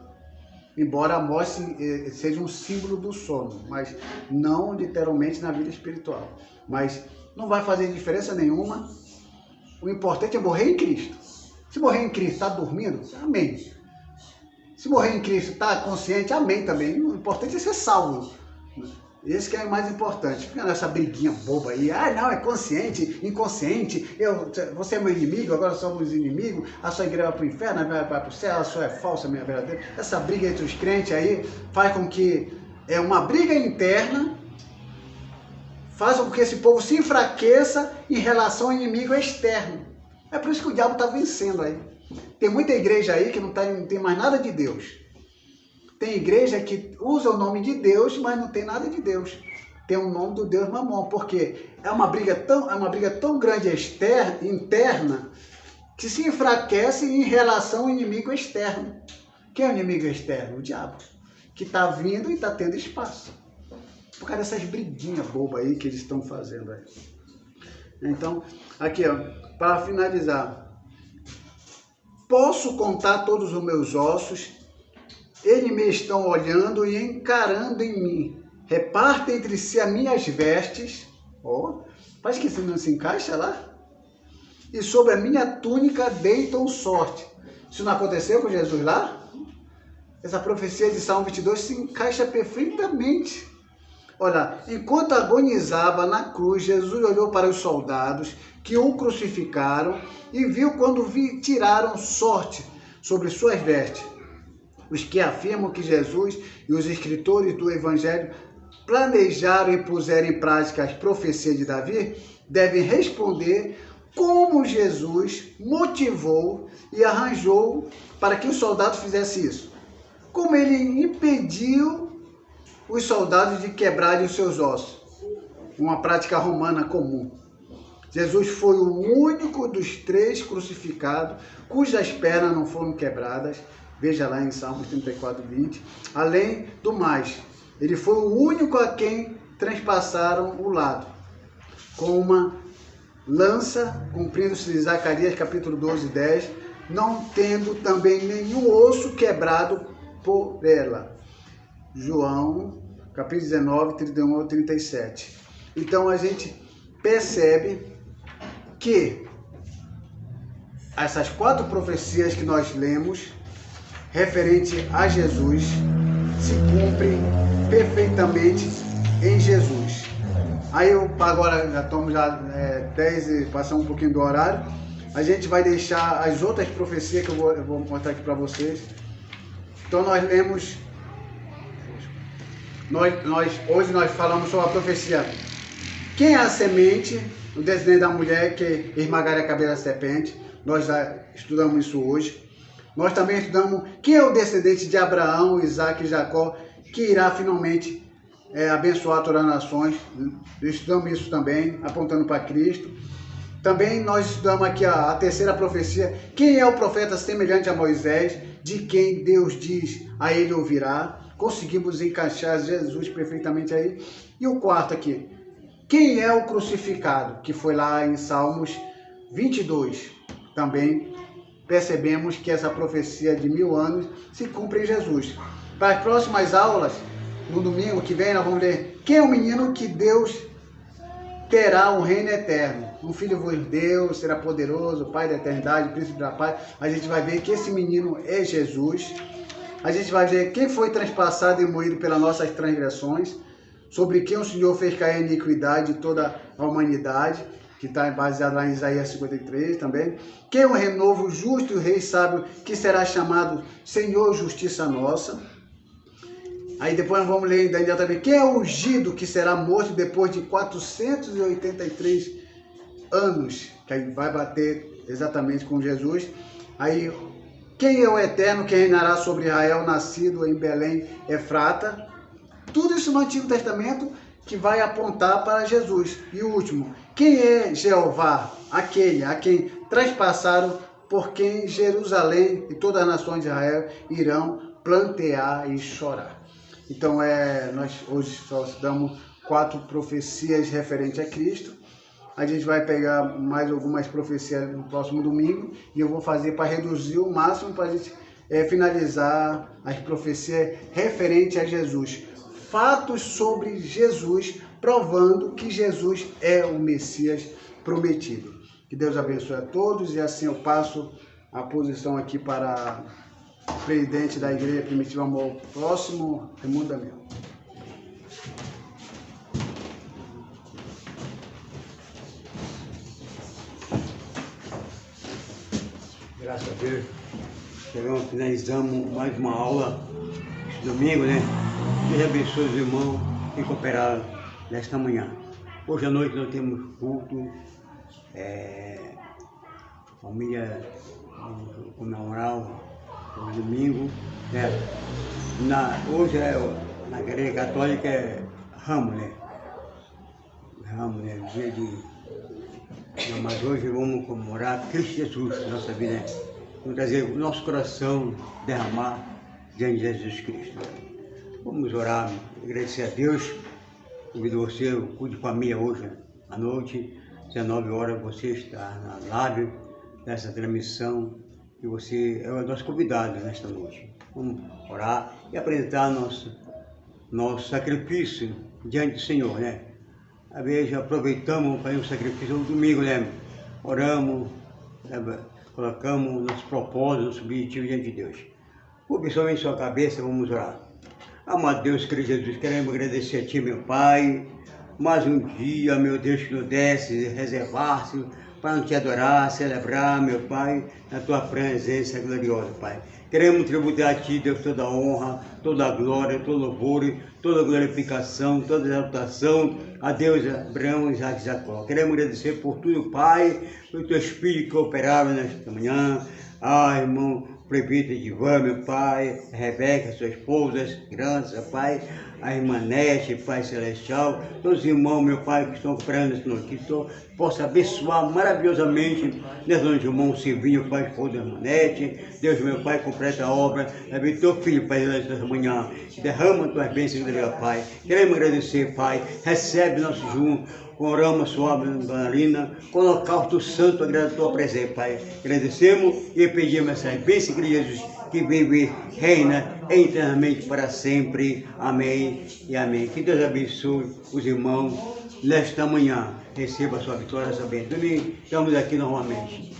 Embora a morte seja um símbolo do sono, mas não literalmente na vida espiritual. Mas não vai fazer diferença nenhuma. O importante é morrer em Cristo. Se morrer em Cristo está dormindo, amém. Se morrer em Cristo está consciente, amém também. O importante é ser salvo. Esse que é o mais importante. Fica nessa briguinha boba aí. Ah, não, é consciente, inconsciente. Você é meu inimigo, agora somos inimigos. A sua igreja vai para o inferno, vai para o céu, a sua é falsa, a minha é verdadeira. Essa briga entre os crentes aí faz com que uma briga interna, faz com que esse povo se enfraqueça em relação ao inimigo externo. É por isso que o diabo está vencendo aí. Tem muita igreja aí que não tem mais nada de Deus. Tem igreja que usa o nome de Deus, mas não tem nada de Deus. Tem o nome do Deus Mamon, porque é uma briga tão grande interna, que se enfraquece em relação ao inimigo externo. Quem é o inimigo externo? O diabo, que está vindo e está tendo espaço. Por causa dessas briguinhas bobas aí que eles estão fazendo aí. Então, aqui ó, para finalizar. Posso contar todos os meus ossos, eles me estão olhando e encarando em mim. Reparta entre si as minhas vestes. Parece que isso não se encaixa lá. E sobre a minha túnica deitam sorte. Isso não aconteceu com Jesus lá? Essa profecia de Salmo 22 se encaixa perfeitamente. Olha, enquanto agonizava na cruz, Jesus olhou para os soldados que o crucificaram e viu quando tiraram sorte sobre suas vestes. Os que afirmam que Jesus e os escritores do Evangelho planejaram e puseram em prática as profecias de Davi, devem responder como Jesus motivou e arranjou para que os soldados fizessem isso. Como ele impediu os soldados de quebrarem os seus ossos. Uma prática romana comum. Jesus foi o único dos 3 crucificados cujas pernas não foram quebradas. Veja lá em Salmos 34, 20. Além do mais, ele foi o único a quem transpassaram o lado, com uma lança, cumprindo-se Zacarias capítulo 12, 10, não tendo também nenhum osso quebrado por ela. João capítulo 19, 31 ao 37. Então a gente percebe que essas 4 profecias que nós lemos, referente a Jesus, se cumprem perfeitamente em Jesus. Aí agora já estamos 10 e passamos um pouquinho do horário. A gente vai deixar as outras profecias que eu vou mostrar aqui para vocês. Então nós lemos, hoje nós falamos sobre a profecia. Quem é a semente, o descendente da mulher que esmagaria a cabeça da serpente? Nós já estudamos isso hoje. Nós também estudamos quem é o descendente de Abraão, Isaac e Jacó, que irá finalmente abençoar todas as nações. Estudamos isso também, apontando para Cristo. Também nós estudamos aqui a terceira profecia. Quem é o profeta semelhante a Moisés, de quem Deus diz a ele ouvirá? Conseguimos encaixar Jesus perfeitamente aí. E o quarto aqui. Quem é o crucificado? Que foi lá em Salmos 22. Também percebemos que essa profecia de 1000 anos se cumpre em Jesus. Para as próximas aulas, no domingo que vem, nós vamos ler quem é o menino que Deus terá um reino eterno. Um filho vos deu, será poderoso, Pai da eternidade, príncipe da paz. A gente vai ver que esse menino é Jesus. A gente vai ver quem foi transpassado e moído pelas nossas transgressões, sobre quem o Senhor fez cair a iniquidade de toda a humanidade, que está baseado lá em Isaías 53 também. Quem é o renovo justo e o rei sábio, que será chamado Senhor Justiça Nossa. Aí depois nós vamos ler ainda também quem é o ungido que será morto depois de 483 anos, que aí vai bater exatamente com Jesus. Aí quem é o eterno que reinará sobre Israel, nascido em Belém, Efrata. Tudo isso no Antigo Testamento que vai apontar para Jesus. E o último, quem é Jeová? Aquele a quem traspassaram, por quem Jerusalém e todas as nações de Israel irão plantear e chorar. Então nós hoje só estudamos 4 profecias referentes a Cristo. A gente vai pegar mais algumas profecias no próximo domingo e eu vou fazer para reduzir o máximo para a gente finalizar as profecias referentes a Jesus. Fatos sobre Jesus, provando que Jesus é o Messias prometido. Que Deus abençoe a todos e assim eu passo a posição aqui para o presidente da Igreja Primitiva Amor ao Próximo, Raimundo Damião. Graças a Deus, finalizamos mais uma aula esse domingo, né? Deus abençoe os irmãos que cooperaram nesta manhã. Hoje à noite nós temos culto, família comemorar o domingo, né? Hoje na Igreja Católica é Ramos, né? Dia de... Mas hoje vamos comemorar Cristo Jesus, nossa vida, né? Vamos trazer o nosso coração, derramar diante de Jesus Cristo. Vamos orar, agradecer a Deus. Convido você, o culto de família hoje à noite, 19 horas, você está na live dessa transmissão e você é o nosso convidado nesta noite. Vamos orar e apresentar nosso sacrifício diante do Senhor, né? Às vezes aproveitamos para ir um sacrifício no domingo, né? Oramos, colocamos nossos propósitos, nossos objetivos diante de Deus. Curve somente sua cabeça, vamos orar. Amado Deus, querido Jesus, queremos agradecer a Ti, meu Pai, mais um dia, meu Deus, que nos desse, reservar-se para Te adorar, celebrar, meu Pai, na Tua presença gloriosa, Pai. Queremos tributar a Ti, Deus, toda a honra, toda a glória, todo o louvor, toda a glorificação, toda a exaltação a Deus, Abraão, Isaac e Jacó. Queremos agradecer por tudo, Pai, pelo Teu Espírito que operava nesta manhã. Irmão, prefeito Edivan, meu Pai, a Rebeca, sua esposa, as crianças, Pai, a irmã Nete, Pai Celestial, todos os irmãos, meu Pai, que estão operando nessa noite, que o Senhor possa abençoar maravilhosamente nessa noite, irmão Silvinho, Pai, esposa da irmã Nete. Deus, meu Pai, completa a obra, abençoe teu filho, Pai, nesta manhã, derrama tuas bênçãos, Pai. Queremos agradecer, Pai, recebe nosso junto, oramos suave, Dona Lina, holocausto santo, agrada a tua presença, Pai. Agradecemos e pedimos essas bênçãos, Jesus, que vive e reina eternamente para sempre. Amém e amém. Que Deus abençoe os irmãos nesta manhã. Receba a sua vitória, essa bênção. Domingo, estamos aqui novamente.